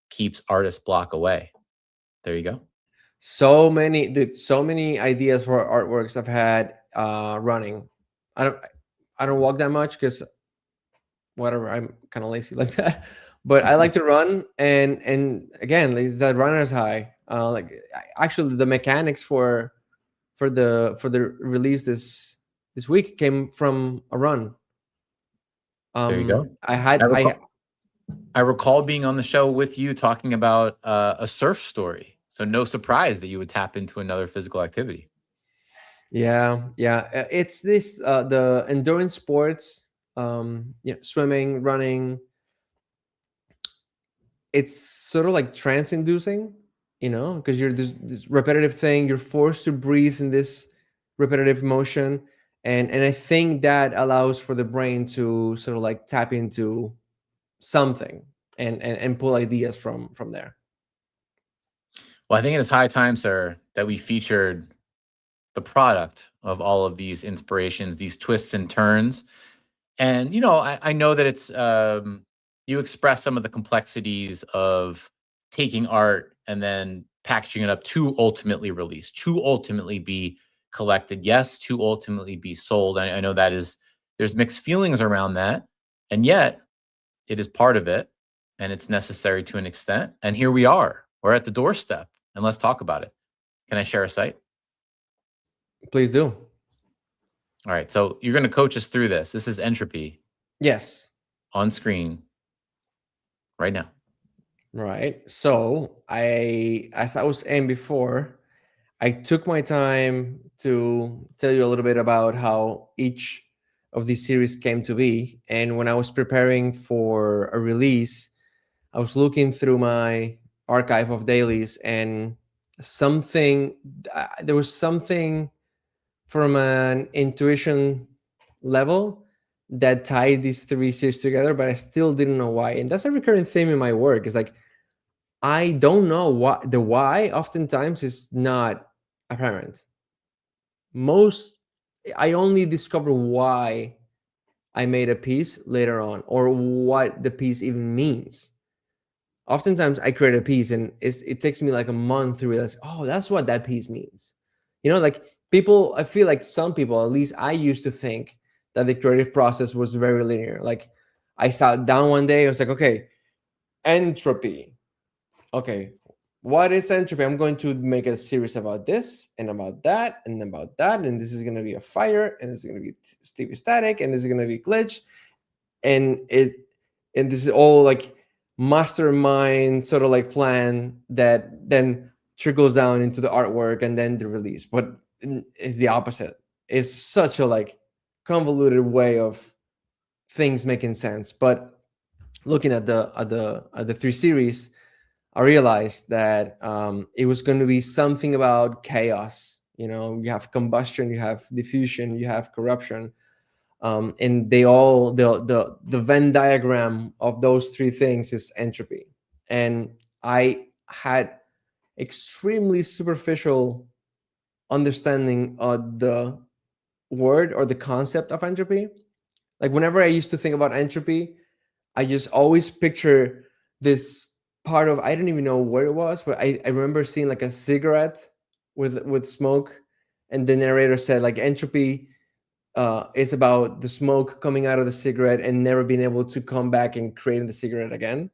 keeps artist block away. There you go. So many, dude, so many ideas for artworks I've had running. I don't I don't walk that much because whatever, I'm kind of lazy like that. But I like to run, and again, it's that runner's high. Actually, the mechanics for the release this week came from a run. There you go. I I had I recall, I recall being on the show with you talking about a surf story. So no surprise that you would tap into another physical activity. Yeah. It's this the endurance sports, swimming, running. It's sort of like trance inducing, because you're this repetitive thing. You're forced to breathe in this repetitive motion, and I think that allows for the brain to sort of like tap into something and pull ideas from there. Well, I think it is high time, sir, that we featured the product of all of these inspirations, these twists and turns. And I know that it's you express some of the complexities of taking art and then packaging it up to ultimately release, to ultimately be collected, yes, to ultimately be sold. I know that is there's mixed feelings around that, and yet it is part of it, and it's necessary to an extent. And here we are. We're at the doorstep, and let's talk about it. Can I share a site? Please do. All right. So you're going to coach us through this. This is Entropy Yes. on screen right now. Right. So as I was saying before, I took my time to tell you a little bit about how each of these series came to be. And when I was preparing for a release, I was looking through my archive of dailies, and there was something from an intuition level that tied these three series together, but I still didn't know why. And that's a recurring theme in my work. It's like I don't know what the why oftentimes is not apparent. Most I only discover why I made a piece later on, or what the piece even means. Oftentimes I create a piece and it takes me like a month to realize, oh, that's what that piece means. Like people, I feel like some people, at least I used to think that the creative process was very linear. Like I sat down one day, I was like, okay, entropy. Okay, what is entropy? I'm going to make a series about this and about that and about that, and this is going to be a fire, and this is going to be Stevie static, and this is going to be glitch, and this is all like mastermind sort of like plan that then trickles down into the artwork and then the release. But it's the opposite. It's such a like convoluted way of things making sense. But looking at the three series, I realized that it was going to be something about chaos. You have combustion, you have diffusion, you have corruption, and they all the Venn diagram of those three things is entropy. And I had extremely superficial understanding of the word or the concept of entropy. Like whenever I used to think about entropy, I just always picture this part of, I don't even know where it was, but I remember seeing like a cigarette with smoke, and the narrator said like entropy is about the smoke coming out of the cigarette and never being able to come back and creating the cigarette again.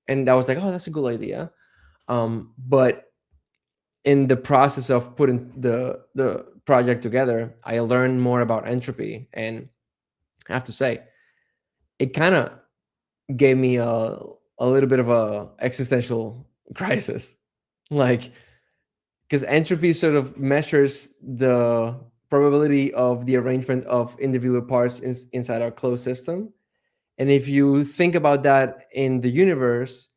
And I was like, oh, that's a good idea. But in the process of putting the project together, I learned more about entropy, and I have to say, it kind of gave me a little bit of a existential crisis, like because entropy sort of measures the probability of the arrangement of individual parts inside our closed system. And if you think about that in the universe,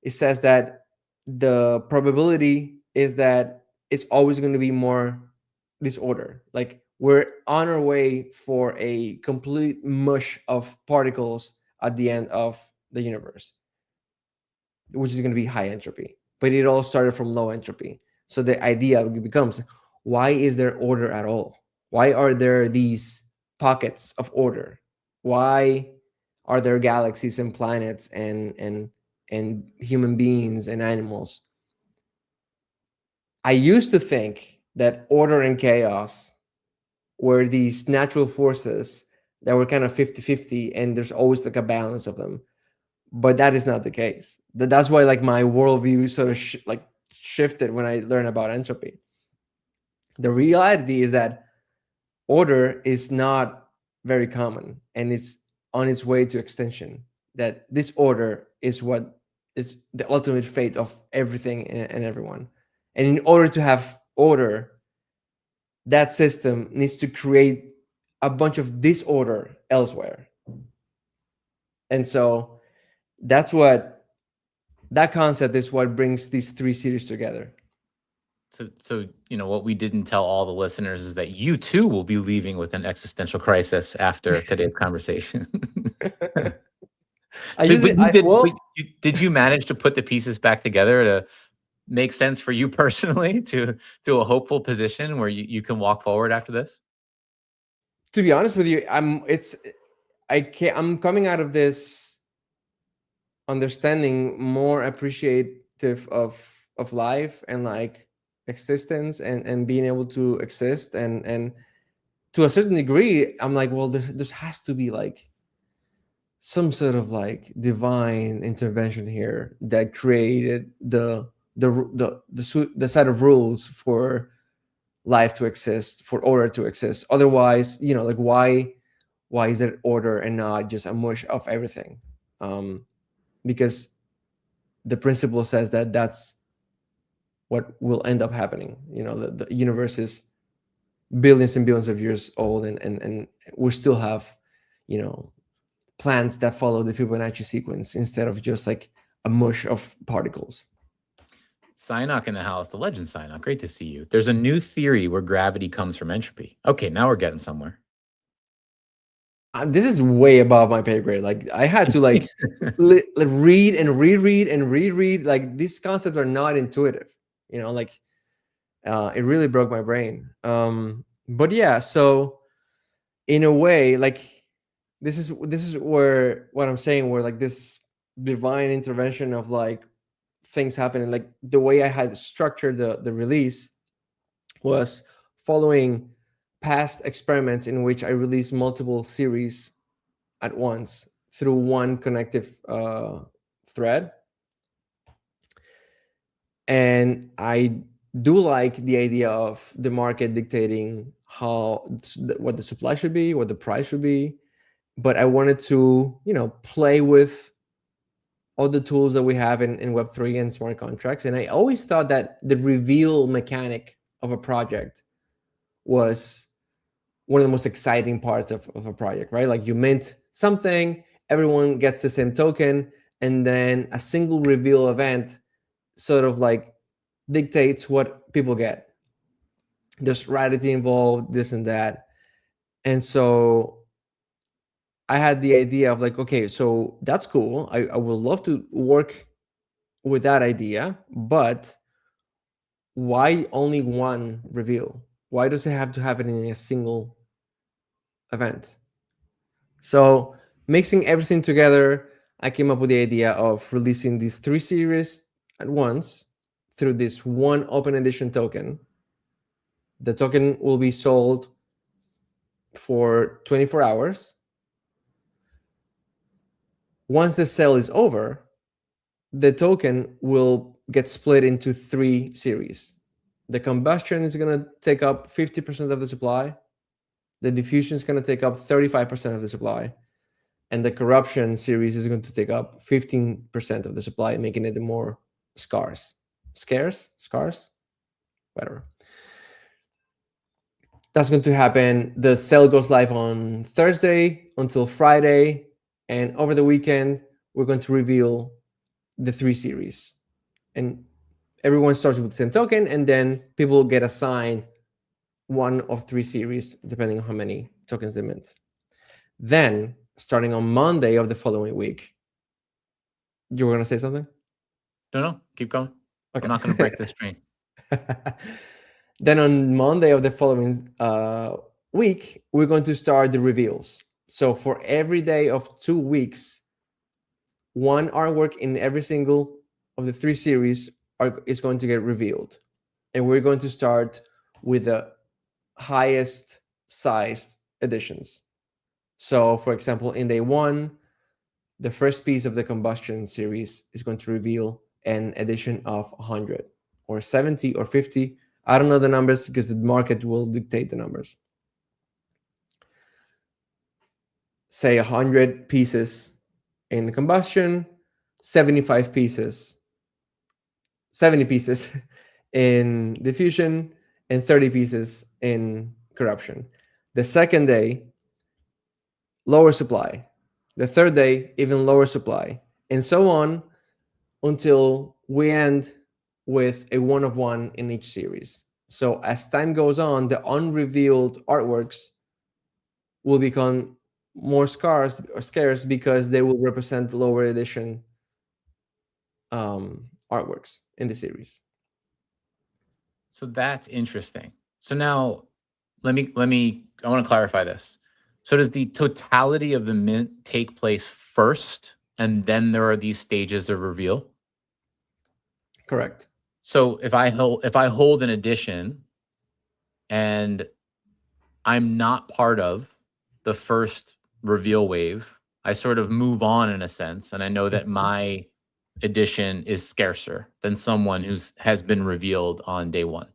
it says that the probability is that it's always going to be more disorder. Like we're on our way for a complete mush of particles at the end of the universe, which is going to be high entropy. But it all started from low entropy. So the idea becomes, why is there order at all? Why are there these pockets of order? Why are there galaxies and planets and human beings and animals? I used to think that order and chaos were these natural forces that were kind of 50-50, and there's always like a balance of them. But that is not the case. That's why like my worldview sort of like shifted when I learned about entropy. The reality is that order is not very common, and it's on its way to extinction. That this order is what is the ultimate fate of everything and everyone. And in order to have order, that system needs to create a bunch of disorder elsewhere. And so that's what that concept is what brings these three series together. So what we didn't tell all the listeners is that you too will be leaving with an existential crisis after today's conversation. I So, usually, but you I did. well, Did you manage to put the pieces back together to make sense for you personally to a hopeful position where you can walk forward after this? to be honest with you, I'm coming out of this understanding more appreciative of life and like existence and being able to exist and to a certain degree, I'm like, well, there has to be like some sort of like divine intervention here that created the set of rules for life to exist, for order to exist. Otherwise, like why is it order and not just a mush of everything? Because the principle says that that's what will end up happening. The universe is billions and billions of years old, and we still have you know plants that follow the Fibonacci sequence instead of just like a mush of particles. Sinoc in the house, the legend Sinoc. Great to see you. There's a new theory where gravity comes from entropy. Okay, now we're getting somewhere. This is way above my pay grade. Like I had to like read and reread and reread. Like these concepts are not intuitive. Like it really broke my brain. But yeah, so in a way, like this is where what I'm saying, where like this divine intervention of like things happening, like the way I had structured the release was following past experiments in which I released multiple series at once through one connective thread. And I do like the idea of the market dictating what the supply should be, what the price should be. But I wanted to, play with all the tools that we have in Web3 and smart contracts. And I always thought that the reveal mechanic of a project was one of the most exciting parts of a project, right? Like you mint something, everyone gets the same token, and then a single reveal event sort of like dictates what people get. There's rarity involved, this and that. And so I had the idea of like, okay, so that's cool. I would love to work with that idea, but why only one reveal? Why does it have to happen in a single event? So mixing everything together, I came up with the idea of releasing these three series at once through this one open edition token. The token will be sold for 24 hours. Once the sale is over, the token will get split into 3 series. The combustion is going to take up 50% of the supply. The diffusion is going to take up 35% of the supply. And the corruption series is going to take up 15% of the supply, making it more scarce. Scarce? Whatever. That's going to happen. The sale goes live on Thursday until Friday. And over the weekend, we're going to reveal the 3 series. And everyone starts with the same token, and then people get assigned one of 3 series, depending on how many tokens they mint. Then, starting on Monday of the following week, you were going to say something? No, keep going. Okay. I'm not going to break this train. Then on Monday of the following week, we're going to start the reveals. So for every day of 2 weeks, one artwork in every single of the 3 series is going to get revealed. And we're going to start with the highest size editions. So for example, in day 1, the first piece of the combustion series is going to reveal an edition of 100 or 70 or 50. I don't know the numbers because the market will dictate the numbers. Say 100 pieces in combustion, 75 pieces, 70 pieces in diffusion, and 30 pieces in corruption. The second day, lower supply. The third day, even lower supply, and so on until we end with a 1 of 1 in each series. So as time goes on, the unrevealed artworks will become more scarce because they will represent lower edition artworks in the series. So that's interesting. So now I want to clarify this. So does the totality of the mint take place first, and then there are these stages of reveal? Correct. So if I hold an edition and I'm not part of the first reveal wave, I sort of move on in a sense, and I know that my edition is scarcer than someone who's has been revealed on day 1.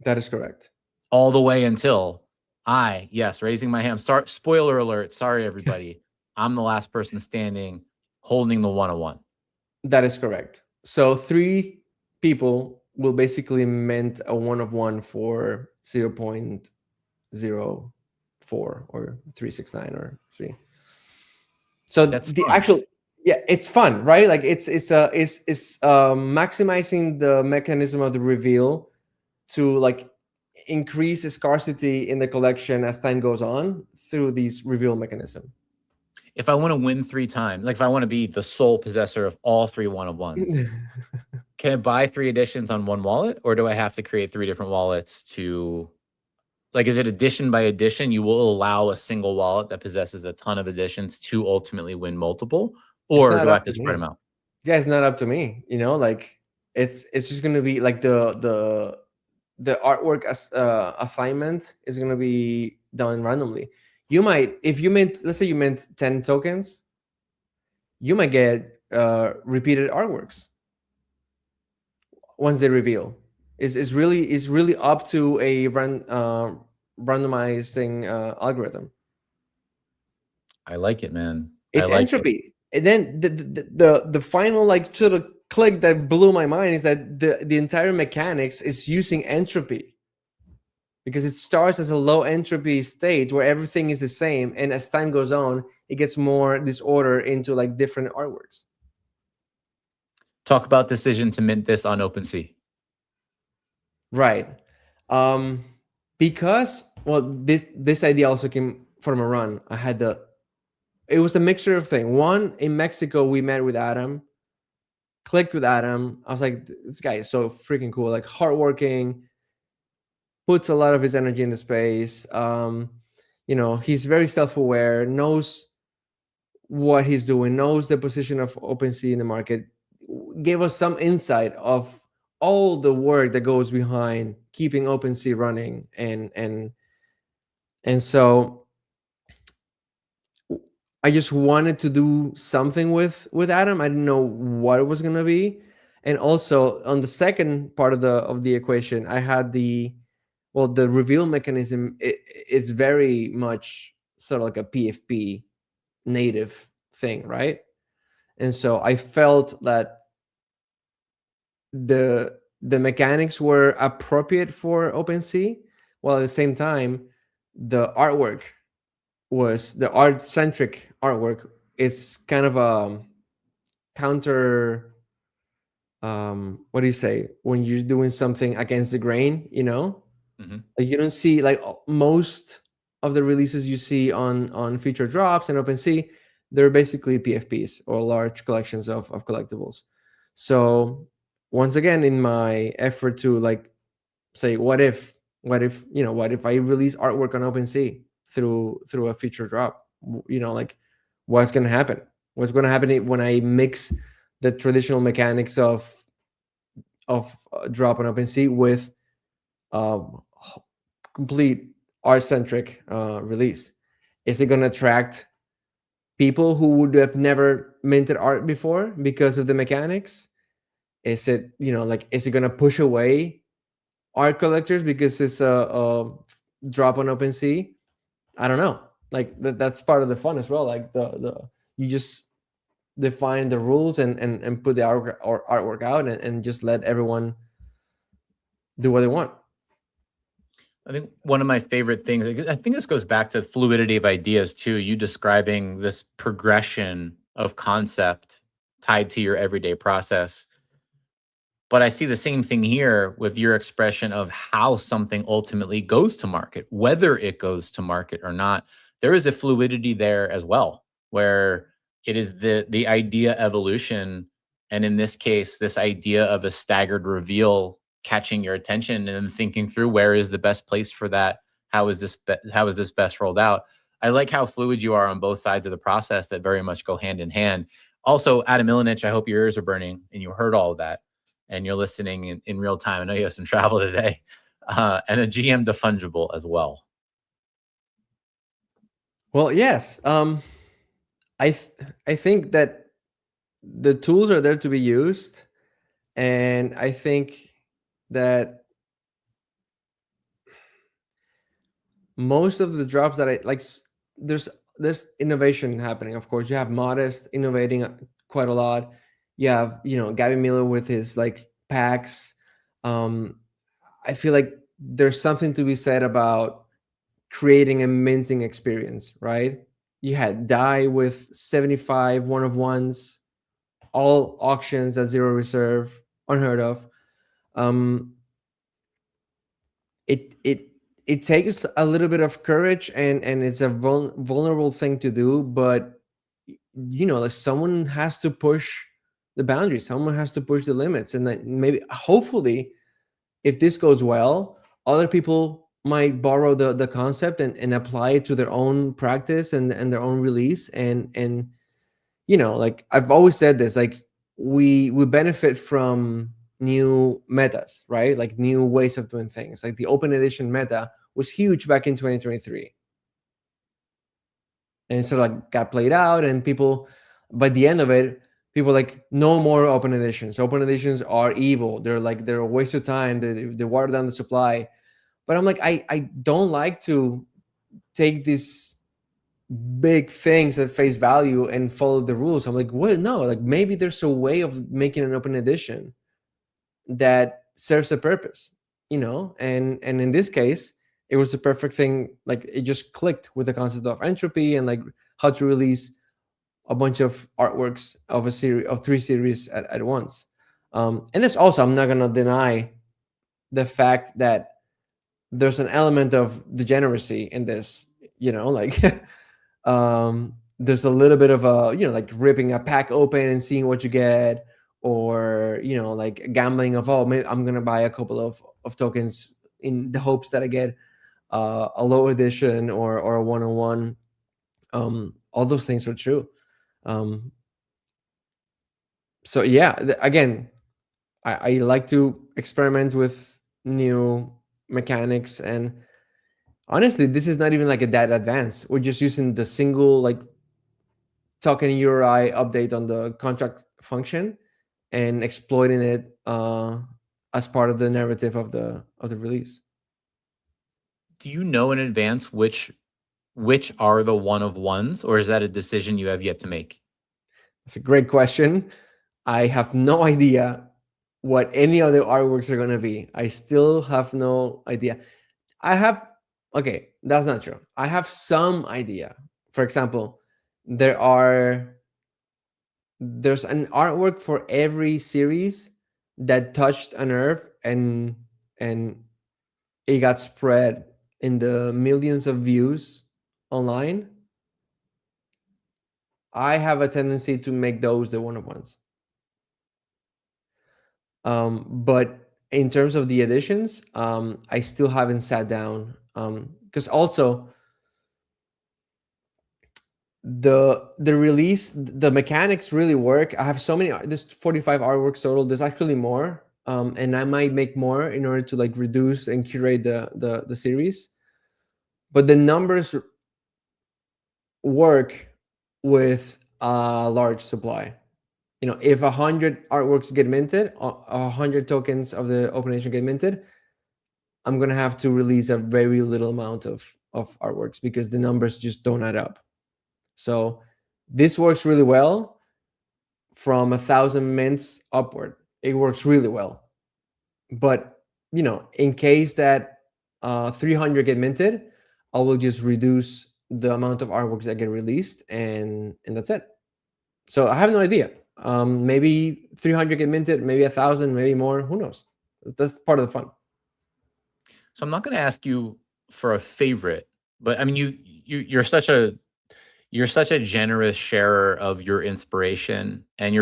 That is correct. All the way until raising my hand. Spoiler alert. Sorry, everybody. I'm the last person standing holding the 101. That is correct. So 3 people will basically mint a 1 of 1 for 0.04 or 369 or 3. So That's the fun. actual, yeah, it's fun, right? Like it's maximizing the mechanism of the reveal to like increase scarcity in the collection as time goes on through these reveal mechanism. If I want to win 3 times, like if I want to be the sole possessor of all 3 1-of-1s, can I buy 3 editions on one wallet, or do I have to create 3 different wallets to, like, is it edition by edition? You will allow a single wallet that possesses a ton of editions to ultimately win multiple, It's or not do I up have to to spread them me. out? Yeah, it's not up to me. Like it's just gonna be like the artwork assignment is gonna be done randomly. You might, if you mint, let's say you mint 10 tokens, you might get repeated artworks once they reveal. Is really up to a randomizing algorithm. I like it, man. I It's like it. entropy. And then the final like sort of click that blew my mind is that the entire mechanics is using entropy, because it starts as a low entropy state where everything is the same, and as time goes on, it gets more disorder into like different artworks. Talk about decision to mint this on OpenSea. Right. Because this idea also came from a run. It was a mixture of things. One, in Mexico, we met with Adam, clicked with Adam. I was like, this guy is so freaking cool, like hardworking, puts a lot of his energy in the space. He's very self-aware, knows what he's doing, knows the position of OpenSea in the market, gave us some insight of all the work that goes behind keeping OpenSea running and And so I just wanted to do something with Atom. I didn't know what it was gonna be. And also on the second part of the equation, I had the reveal mechanism is very much sort of like a PFP native thing, right? And so I felt that the mechanics were appropriate for OpenSea, while at the same time the artwork was the art centric artwork. It's kind of a counter, what do you say, when you're doing something against the grain, Hmm. like you don't see like most of the releases you see on feature drops and OpenSea, they're basically PFPs or large collections of collectibles. So once again, in my effort to like say, what if I release artwork on OpenSea through a feature drop? Like what's gonna happen? What's gonna happen when I mix the traditional mechanics of drop on OpenSea with um, complete art centric release? Is it gonna attract people who would have never minted art before because of the mechanics? Is it like is it gonna push away art collectors because it's a drop on OpenSea? I don't know. Like that's part of the fun as well. Like the you just define the rules and put the artwork out and just let everyone do what they want. I think one of my favorite things, I think this goes back to fluidity of ideas too. You describing this progression of concept tied to your everyday process. But I see the same thing here with your expression of how something ultimately goes to market, whether it goes to market or not. There is a fluidity there as well, where it is the idea evolution, and in this case, this idea of a staggered reveal catching your attention and then thinking through where is the best place for that. How is this best rolled out? I like how fluid you are on both sides of the process that very much go hand in hand. Also, Adam Ilinich, I hope your ears are burning and you heard all of that and you're listening in real time. I know you have some travel today, and a GM defungible as well. Well, yes. I think that the tools are there to be used, and I think that most of the drops that I like, there's innovation happening. Of course, you have Modest innovating quite a lot. You have Gabby Miller with his like packs. Um, I feel like there's something to be said about creating a minting experience, right? You had Die with 75 one of ones, all auctions at zero reserve, unheard of. Um, it it takes a little bit of courage and it's a vulnerable thing to do, but like someone has to push the boundaries, someone has to push the limits, and then maybe hopefully if this goes well, other people might borrow the concept and apply it to their own practice and their own release. And like I've always said this, like we benefit from new metas, right? Like new ways of doing things. Like the open edition meta was huge back in 2023, and it sort of like got played out, and people by the end of it, people like no more open editions. Open editions are evil. They're a waste of time. They water down the supply. But I'm like, I don't like to take these big things at face value and follow the rules. I'm like, well, no, like maybe there's a way of making an open edition that serves a purpose, and in this case, it was the perfect thing. Like it just clicked with the concept of entropy and like how to release a bunch of artworks of a series of three series at once. And this also, I'm not gonna deny the fact that there's an element of degeneracy in this, like there's a little bit of a like ripping a pack open and seeing what you get, or like gambling of, oh, maybe I'm gonna buy a couple of tokens in the hopes that I get a low edition or a one-on-one. All those things are true. um so yeah, again, I like to experiment with new mechanics, and Honestly, this is not even like a that advanced. We're just using the single like token URI update on the contract function and exploiting it as part of the narrative of the release. Do you know in advance which are the one of ones, or is that a decision you have yet to make? It's a great question. I have no idea what any other artworks are gonna be. I still have no idea. I have okay, that's not true. I have some idea. For example, there are there's an artwork for every series that touched a nerve and it got spread in the millions of views online. I have a tendency to make those the one of ones. But in terms of the editions, I still haven't sat down because also the release, the mechanics really work. I have so many. There's 45 artworks total. There's actually more, and I might make more in order to like reduce and curate the series. But the numbers work with a large supply. You know, if 100 artworks get minted, 100 tokens of the open edition get minted, I'm gonna have to release a very little amount of artworks because the numbers just don't add up. So this works really well from 1,000 mints upward. It works really well. But you know, in case that 300 get minted, I will just reduce the amount of artworks that get released, and that's it. So I have no idea. Maybe 300 get minted, maybe 1,000, maybe more. Who knows? That's part of the fun. So I'm not going to ask you for a favorite, but I mean, you're such a generous sharer of your inspiration, and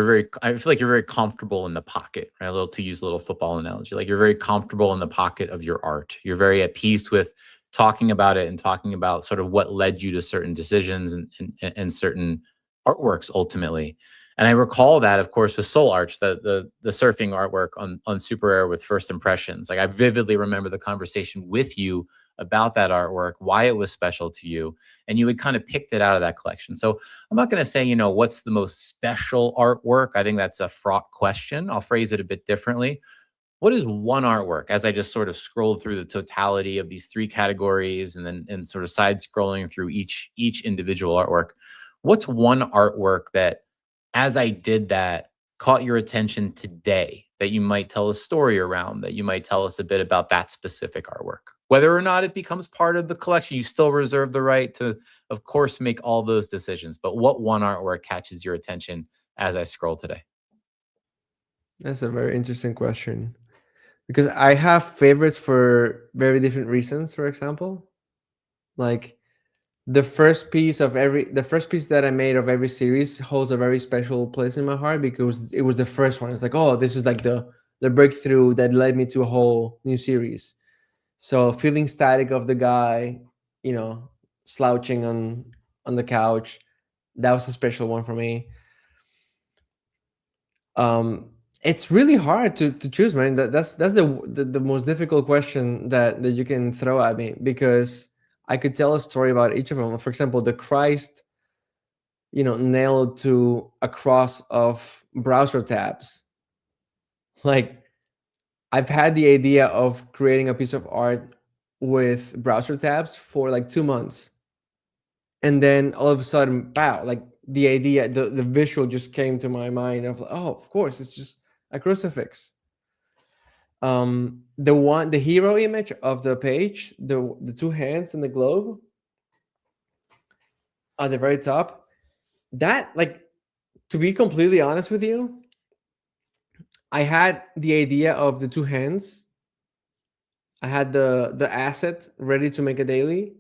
I feel like you're very comfortable in the pocket, right? To use a little football analogy, like you're very comfortable in the pocket of your art. You're very at peace with talking about it and talking about sort of what led you to certain decisions and certain artworks ultimately. And I recall that, of course, with Soul Arch, the surfing artwork on Super Air with First Impressions. Like I vividly remember the conversation with you about that artwork, why it was special to you, and you had kind of picked it out of that collection. So I'm not going to say, what's the most special artwork. I think that's a fraught question. I'll phrase it a bit differently. What is one artwork, as I just sort of scrolled through the totality of these three categories and sort of side scrolling through each individual artwork? What's one artwork that, as I did that, caught your attention today that you might tell a story around, that you might tell us a bit about that specific artwork? Whether or not it becomes part of the collection, you still reserve the right to, of course, make all those decisions. But what one artwork catches your attention as I scroll today? That's a very interesting question because I have favorites for very different reasons. For example, like the first piece that I made of every series holds a very special place in my heart because it was the first one. It's like, oh, this is like the breakthrough that led me to a whole new series. So feeling static of the guy, you know, slouching on the couch, that was a special one for me. It's really hard to choose, man. That's the most difficult question that you can throw at me because I could tell a story about each of them. For example, the Christ, nailed to a cross of browser tabs. Like I've had the idea of creating a piece of art with browser tabs for like 2 months. And then all of a sudden, wow, like the idea, the visual just came to my mind of, oh, of course, it's just a crucifix. The hero image of the page, the two hands and the globe at the very top, that, like, to be completely honest with you, I had the idea of the two hands. I had the asset ready to make a daily.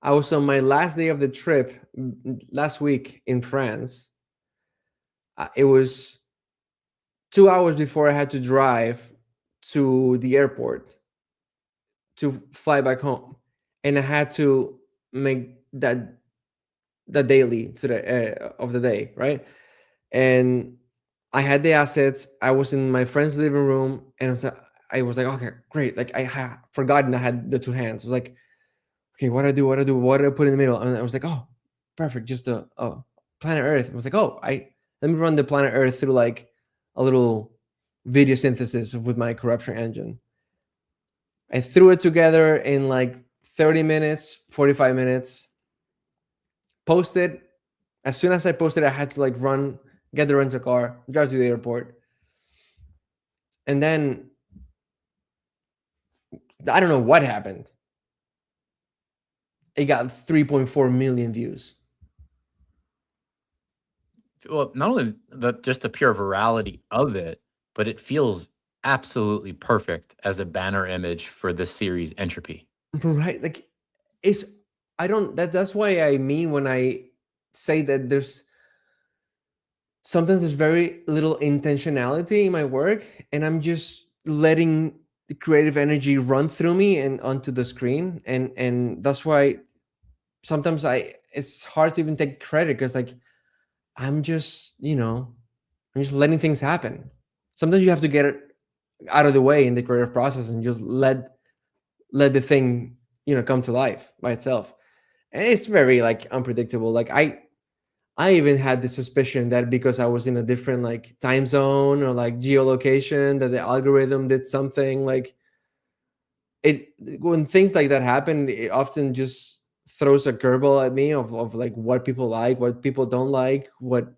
I was on my last day of the trip last week in France. It was 2 hours before I had to drive to the airport to fly back home, and I had to make that the daily to the of the day, right? And I had the assets. I was in my friend's living room, and I was like, okay, great. Like I had forgotten I had the two hands. I was like, okay, what do I put in the middle? And I was like, oh, perfect, just a planet Earth. I was like, oh, I let me run the planet Earth through like a little video synthesis with my corruption engine. I threw it together in like 30 minutes, 45 minutes. Posted. As soon as I posted, I had to like run, get the rental car, drive to the airport, and then I don't know what happened. It got 3.4 million views. Well, not only just the pure virality of it, but it feels absolutely perfect as a banner image for this series, Entropy. Right? Like it's I don't that's why I mean when I say that sometimes there's very little intentionality in my work, and I'm just letting the creative energy run through me and onto the screen, and that's why sometimes I it's hard to even take credit because like I'm just, I'm just letting things happen. Sometimes you have to get it out of the way in the creative process and just let the thing, come to life by itself. And it's very like unpredictable. Like I even had the suspicion that because I was in a different like time zone or like geolocation, that the algorithm did something like it when things like that happen, it often just throws a curveball at me of like what people like, what people don't like, what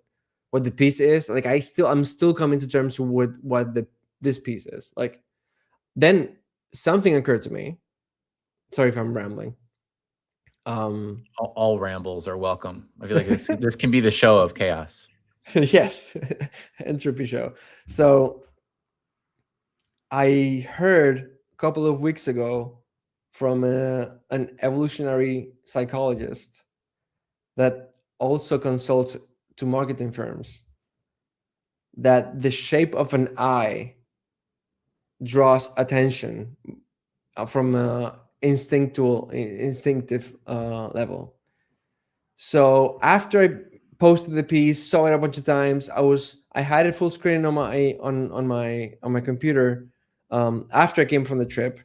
the piece is. Like I'm still coming to terms with what this piece is. Like then something occurred to me. Sorry if I'm rambling. All rambles are welcome. I feel like this can be the show of chaos. Yes, entropy show. So I heard a couple of weeks ago from an evolutionary psychologist that also consults to marketing firms that the shape of an eye draws attention from a instinctive level. So after I posted the piece, saw it a bunch of times, I had it full screen on my computer. After I came from the trip,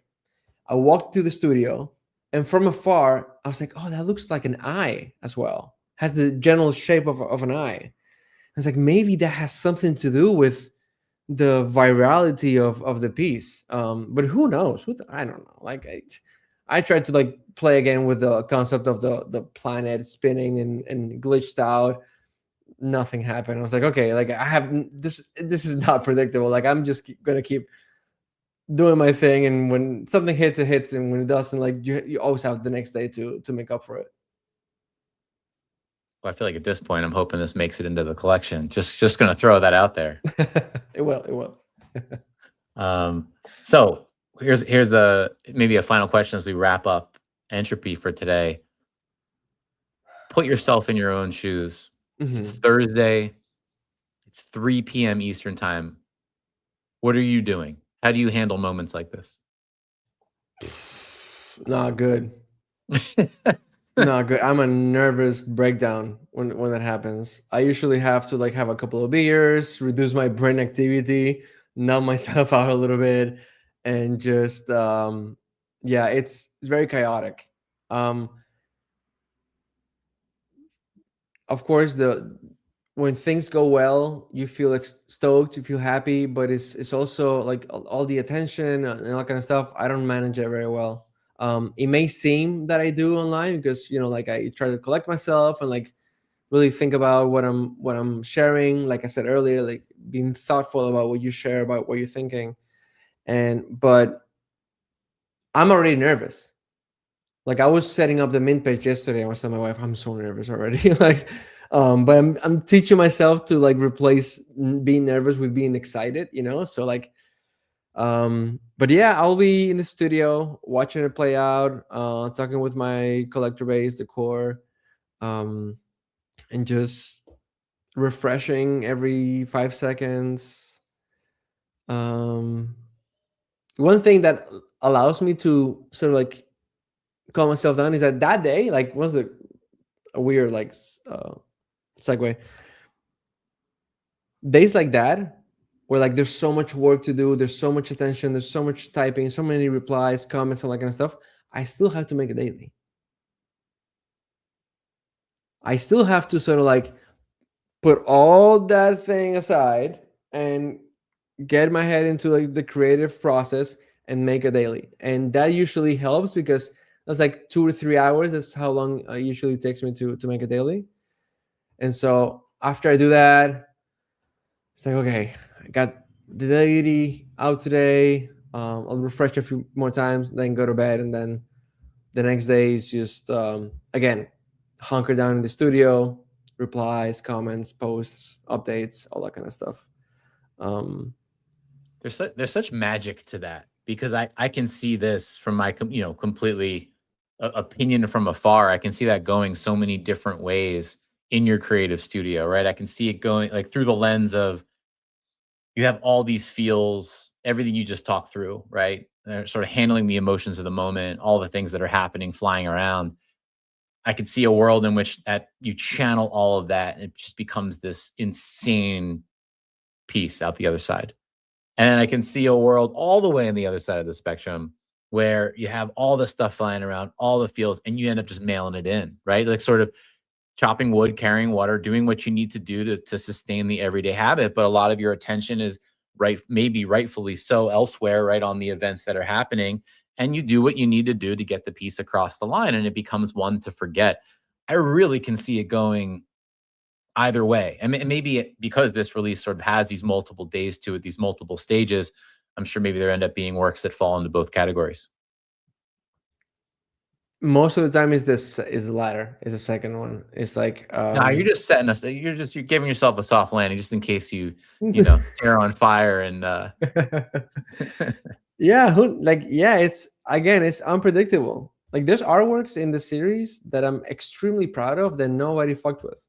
I walked to the studio, and from afar, I was like, "Oh, that looks like an eye as well. Has the general shape of an eye." I was like, maybe that has something to do with the virality of the piece. But who knows? I don't know. Like I tried to like play again with the concept of the planet spinning and glitched out. Nothing happened. I was like, okay, like I have this is not predictable. Like I'm just gonna keep doing my thing, and when something hits, it hits, and when it doesn't, like you always have the next day to make up for it. Well, I feel like at this point, I'm hoping this makes it into the collection. Just gonna throw that out there. It will. It will. So here's the maybe a final question as we wrap up Entropy for today. Put yourself in your own shoes. It's Mhm. Thursday. It's 3 p.m. Eastern time. What are you doing? How do you handle moments like this? Not good. Not good. I'm a nervous breakdown when that happens. I usually have to like have a couple of beers, reduce my brain activity, numb myself out a little bit, and just yeah, it's very chaotic. Um, of course, the when things go well, you feel like stoked, you feel happy, but it's also like all the attention and all that kind of stuff. I don't manage it very well. It may seem that I do online because like I try to collect myself and like really think about what I'm sharing. Like I said earlier, like being thoughtful about what you share, about what you're thinking, but I'm already nervous. Like I was setting up the mint page yesterday. I was telling my wife, I'm so nervous already. Like, but I'm teaching myself to like replace being nervous with being excited. So like, but yeah, I'll be in the studio watching it play out, talking with my collector base, the core, um, and just refreshing every 5 seconds. Um, one thing that allows me to sort of like calm myself down is that day, like was the a weird like segue. Days like that, where like there's so much work to do, there's so much attention, there's so much typing, so many replies, comments, all that kind of stuff. I still have to make it daily. I still have to sort of like put all that thing aside and get my head into like the creative process and make a daily. And that usually helps because that's like 2 or 3 hours. That's how long it usually takes me to make a daily. And so after I do that, it's like, okay, I got the daily out today. I'll refresh a few more times, then go to bed, and then the next day is just again hunker down in the studio, replies, comments, posts, updates, all that kind of stuff. Um, There's such magic to that because I can see this from my completely opinion from afar. I can see that going so many different ways in your creative studio, right? I can see it going like through the lens of you have all these feels, everything you just talked through, right? Sort of handling the emotions of the moment, all the things that are happening, flying around. I could see a world in which that you channel all of that and it just becomes this insane piece out the other side. And then I can see a world all the way on the other side of the spectrum where you have all the stuff flying around, all the feels, and you end up just mailing it in, right? Like sort of chopping wood, carrying water, doing what you need to do to sustain the everyday habit. But a lot of your attention is right, maybe rightfully so, elsewhere, right on the events that are happening. And you do what you need to do to get the piece across the line, and it becomes one to forget. I really can see it going either way. And maybe because this release sort of has these multiple days to it, these multiple stages, I'm sure maybe there end up being works that fall into both categories. Most of the time is the latter, is the second one. It's like Nah, you're just setting us. You're giving yourself a soft landing just in case you tear on fire and yeah, yeah, it's again, it's unpredictable. Like there's artworks in the series that I'm extremely proud of that nobody fucked with.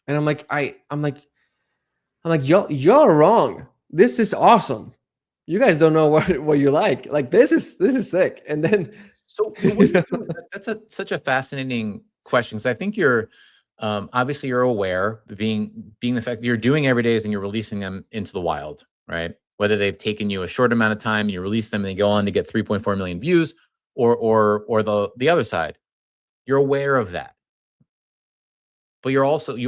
And I'm like, y'all are wrong. This is awesome. You guys don't know what you like. Like this is sick. And then so what do you do? That's such a fascinating question because I think you're obviously you're aware being the fact that you're doing every day is and you're releasing them into the wild, right? Whether they've taken you a short amount of time, you release them and they go on to get 3.4 million views, or the other side, you're aware of that. But you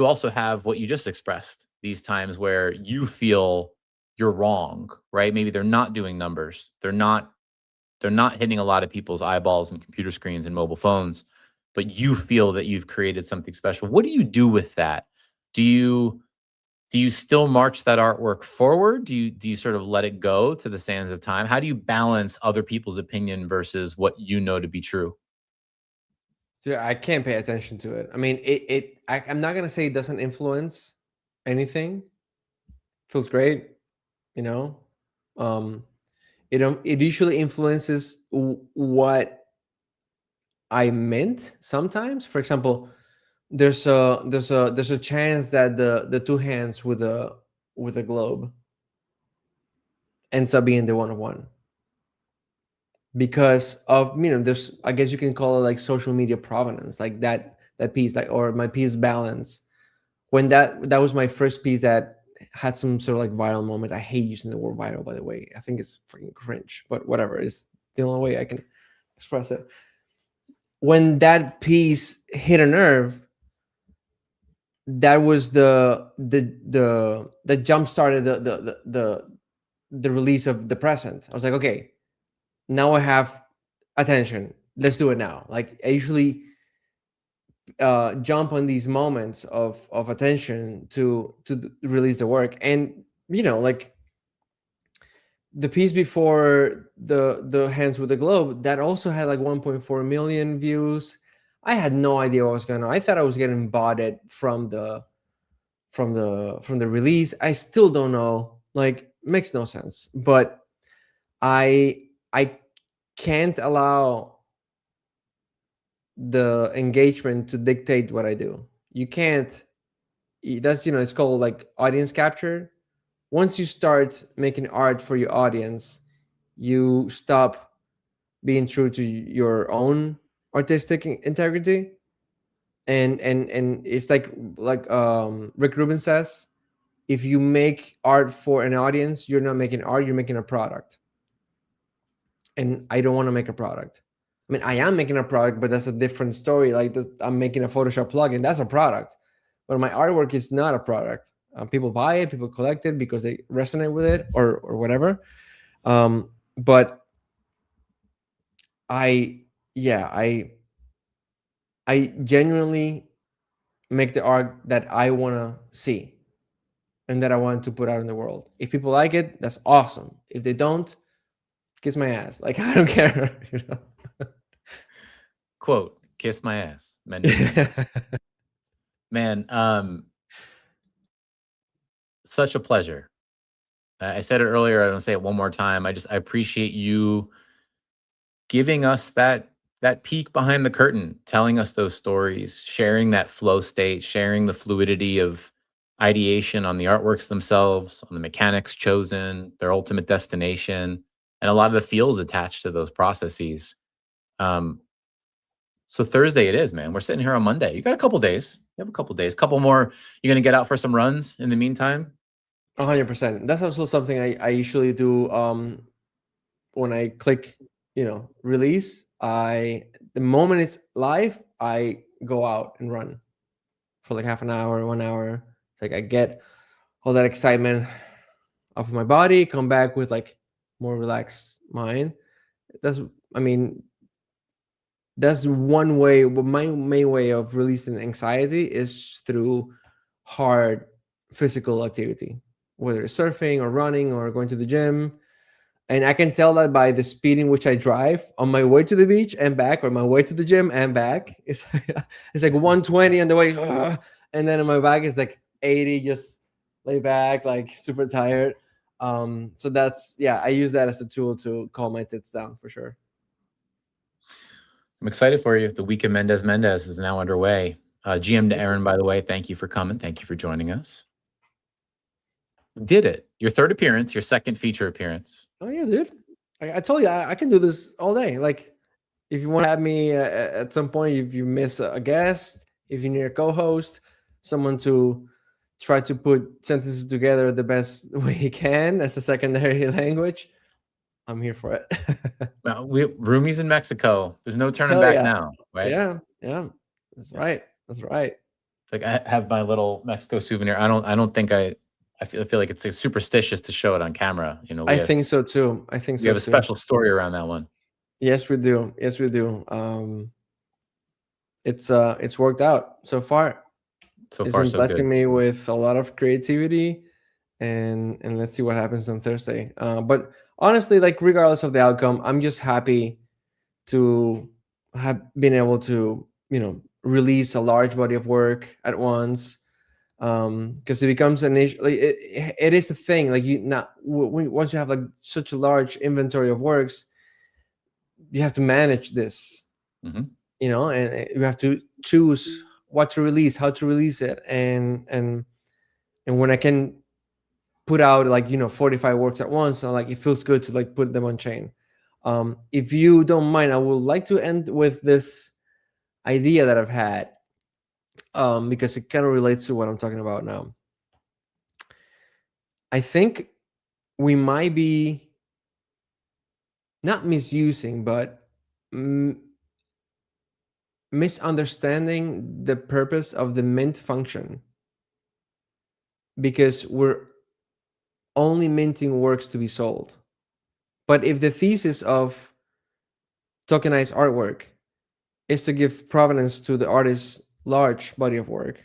also have what you just expressed, these times where you feel you're wrong, right? Maybe they're not doing numbers. They're not hitting a lot of people's eyeballs and computer screens and mobile phones, but you feel that you've created something special. What do you do with that? Do you do you still march that artwork forward? Do you sort of let it go to the sands of time? How do you balance other people's opinion versus what you know to be true? dude, I can't pay attention to it. I mean, I'm not gonna say it doesn't influence anything. Feels great, you know. Um, it usually influences what I meant sometimes. For example, there's a chance that the two hands with a globe ends up being the one of one because of there's, I guess you can call it like social media provenance, like that piece, like, or my piece balance. When that was my first piece that had some sort of like viral moment. I hate using the word viral, by the way. I think it's freaking cringe, but whatever. It's the only way I can express it. When that piece hit a nerve, that was the jump started the release of the present. I was like, okay, now I have attention. Let's do it now. Like I usually jump on these moments of attention to release the work. And like the piece before the hands with the globe, that also had like 1.4 million views. I had no idea what was going on. I thought I was getting botted from the release. I still don't know. Like makes no sense. But I can't allow the engagement to dictate what I do. You can't. That's it's called like audience capture. Once you start making art for your audience, you stop being true to your own artistic integrity. And it's like Rick Rubin says, if you make art for an audience, you're not making art, you're making a product. And I don't want to make a product. I mean, I am making a product, but that's a different story. Like this, I'm making a Photoshop plugin. That's a product, but my artwork is not a product. People buy it, people collect it because they resonate with it, or whatever. But I, yeah, I genuinely make the art that I want to see and that I want to put out in the world. If people like it, that's awesome. If they don't, kiss my ass. Like I don't care. You know? Quote, kiss my ass, Mendezmendez. Man, such a pleasure. I said it earlier, I don't say it one more time. I appreciate you giving us that peek behind the curtain, telling us those stories, sharing that flow state, sharing the fluidity of ideation on the artworks themselves, on the mechanics chosen, their ultimate destination, and a lot of the feels attached to those processes. Um, so Thursday it is, man. We're sitting here on Monday. You got a couple days. You have a couple days, couple more. You gonna get out for some runs in the meantime? 100%. That's also something I usually do. When I click, release, the moment it's live, I go out and run for like half an hour, 1 hour. It's like I get all that excitement off of my body, come back with like more relaxed mind. That's, I mean, that's one way. But my main way of releasing anxiety is through hard physical activity, whether it's surfing or running or going to the gym. And I can tell that by the speed in which I drive on my way to the beach and back, or my way to the gym and back. It's like 120 on the way, and then on my back is like 80, just lay back, like super tired. So that's, yeah, I use that as a tool to calm my tits down for sure. I'm excited for you. The week of Mendez is now underway. GM to Aaron, by the way, thank you for coming. Thank you for joining us. Did it. Your third appearance, your second feature appearance. Oh yeah, dude. I told you I can do this all day. Like, if you want to have me at some point, if you miss a guest, if you need a co-host, someone to try to put sentences together the best way he can as a secondary language, I'm here for it. Roomies in Mexico. There's no turning Hell back yeah. now, right? Yeah. That's Yeah. right. That's right. Like I have my little Mexico souvenir. I don't think I feel like it's superstitious to show it on camera. I think so too. I think we so have a too. special story around that one. Yes, we do. Yes, we do. It's worked out so far. So It's far, been so good. blessing me with a lot of creativity, and let's see what happens on Thursday. But honestly, like regardless of the outcome, I'm just happy to have been able to release a large body of work at once, because it becomes an issue. Like it is a thing. Like you not once you have like such a large inventory of works, you have to manage this, Hmm. and you have to choose what to release, how to release it, and when I can put out like 45 works at once, so like it feels good to like put them on chain. If you don't mind, I would like to end with this idea that I've had, because it kind of relates to what I'm talking about now. I think we might be not misusing, but misunderstanding the purpose of the mint function, because we're only minting works to be sold. But if the thesis of tokenized artwork is to give provenance to the artist's large body of work,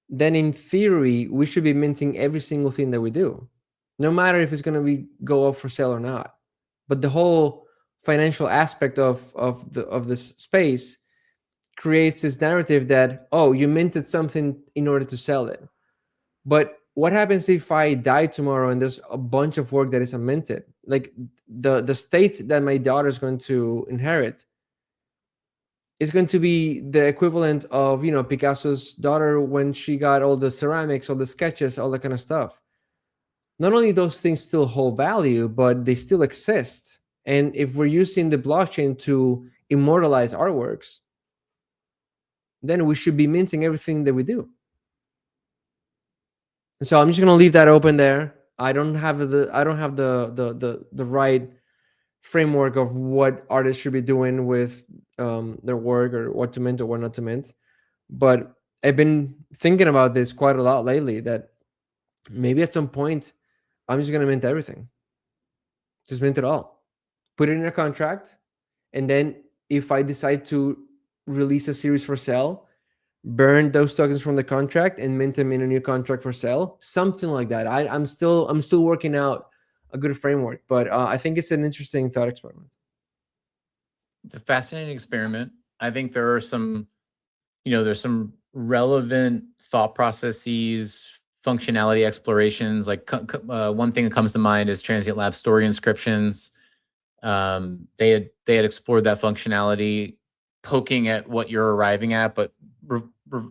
then in theory, we should be minting every single thing that we do, no matter if it's going to be go up for sale or not. But the whole financial aspect of this space creates this narrative that, oh, you minted something in order to sell it. But what happens if I die tomorrow and there's a bunch of work that is unminted? Like the state that my daughter is going to inherit is going to be the equivalent of Picasso's daughter when she got all the ceramics, all the sketches, all that kind of stuff. Not only those things still hold value, but they still exist. And if we're using the blockchain to immortalize artworks, then we should be minting everything that we do. So I'm just gonna leave that open there. I don't have the right framework of what artists should be doing with their work, or what to mint or what not to mint. But I've been thinking about this quite a lot lately, that maybe at some point I'm just gonna mint everything. Just mint it all. Put it in a contract, and then if I decide to release a series for sale, burn those tokens from the contract and mint them in a new contract for sale. Something like that. I'm still working out a good framework, but I think it's an interesting thought experiment. It's a fascinating experiment. I think there are some, there's some relevant thought processes, functionality explorations. Like one thing that comes to mind is Transient Lab story inscriptions. They had explored that functionality, poking at what you're arriving at, but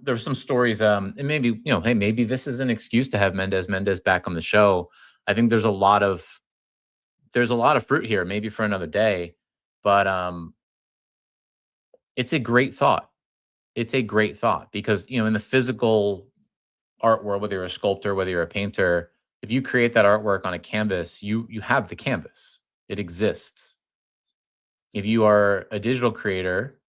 there's some stories. And maybe hey, maybe this is an excuse to have Mendez back on the show. I think there's a lot of fruit here, maybe for another day, but it's a great thought. It's a great thought because in the physical art world, whether you're a sculptor, whether you're a painter, if you create that artwork on a canvas, you have the canvas. It exists. If you are a digital creator,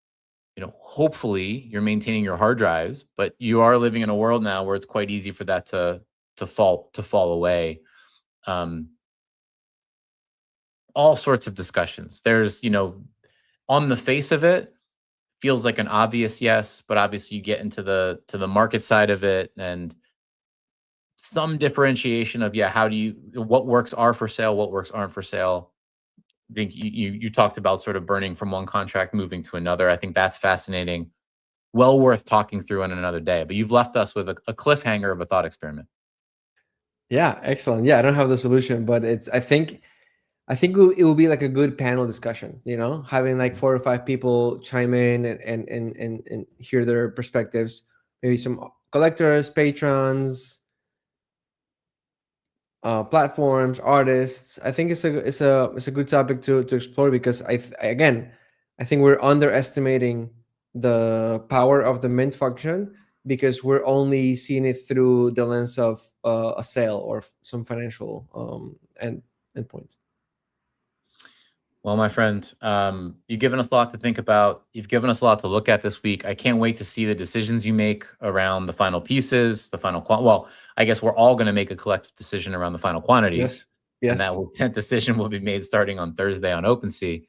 hopefully you're maintaining your hard drives, but you are living in a world now where it's quite easy for that to fall away. Um, all sorts of discussions. There's, on the face of it, feels like an obvious yes, but obviously you get into the market side of it and some differentiation of, yeah, what works are for sale, what works aren't for sale. I think you talked about sort of burning from one contract, moving to another. I think that's fascinating. Well worth talking through on another day. But you've left us with a cliffhanger of a thought experiment. Yeah, excellent. Yeah, I don't have the solution, but it will be like a good panel discussion, having like 4 or 5 people chime in and hear their perspectives, maybe some collectors, patrons, platforms, artists. I think it's a good topic to explore, because again, I think we're underestimating the power of the mint function, because we're only seeing it through the lens of a sale or some financial endpoint. Well, my friend, you've given us a lot to think about. You've given us a lot to look at this week. I can't wait to see the decisions you make around the final pieces, the final well, I guess we're all going to make a collective decision around the final Yes, quantities, and yes. that decision will be made starting on Thursday on OpenSea.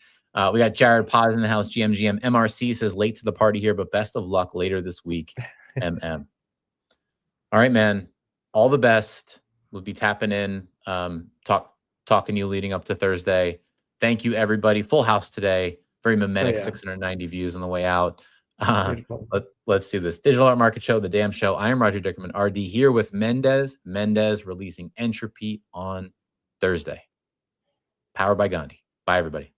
We got Jared Paz in the house. GMGM MRC says late to the party here, but best of luck later this week. MM. All right, man. All the best. We'll be tapping in, talking to you leading up to Thursday. Thank you, everybody. Full house today. Very Oh mimetic yeah, 690 views on the way out. Uh, beautiful. let's do this. Digital Art Market Show, the damn show. I am Roger Dickerman, RD, here with Mendez releasing Entropy on Thursday. Powered by Gandhi. Bye, everybody.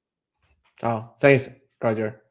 Oh, thanks, Roger.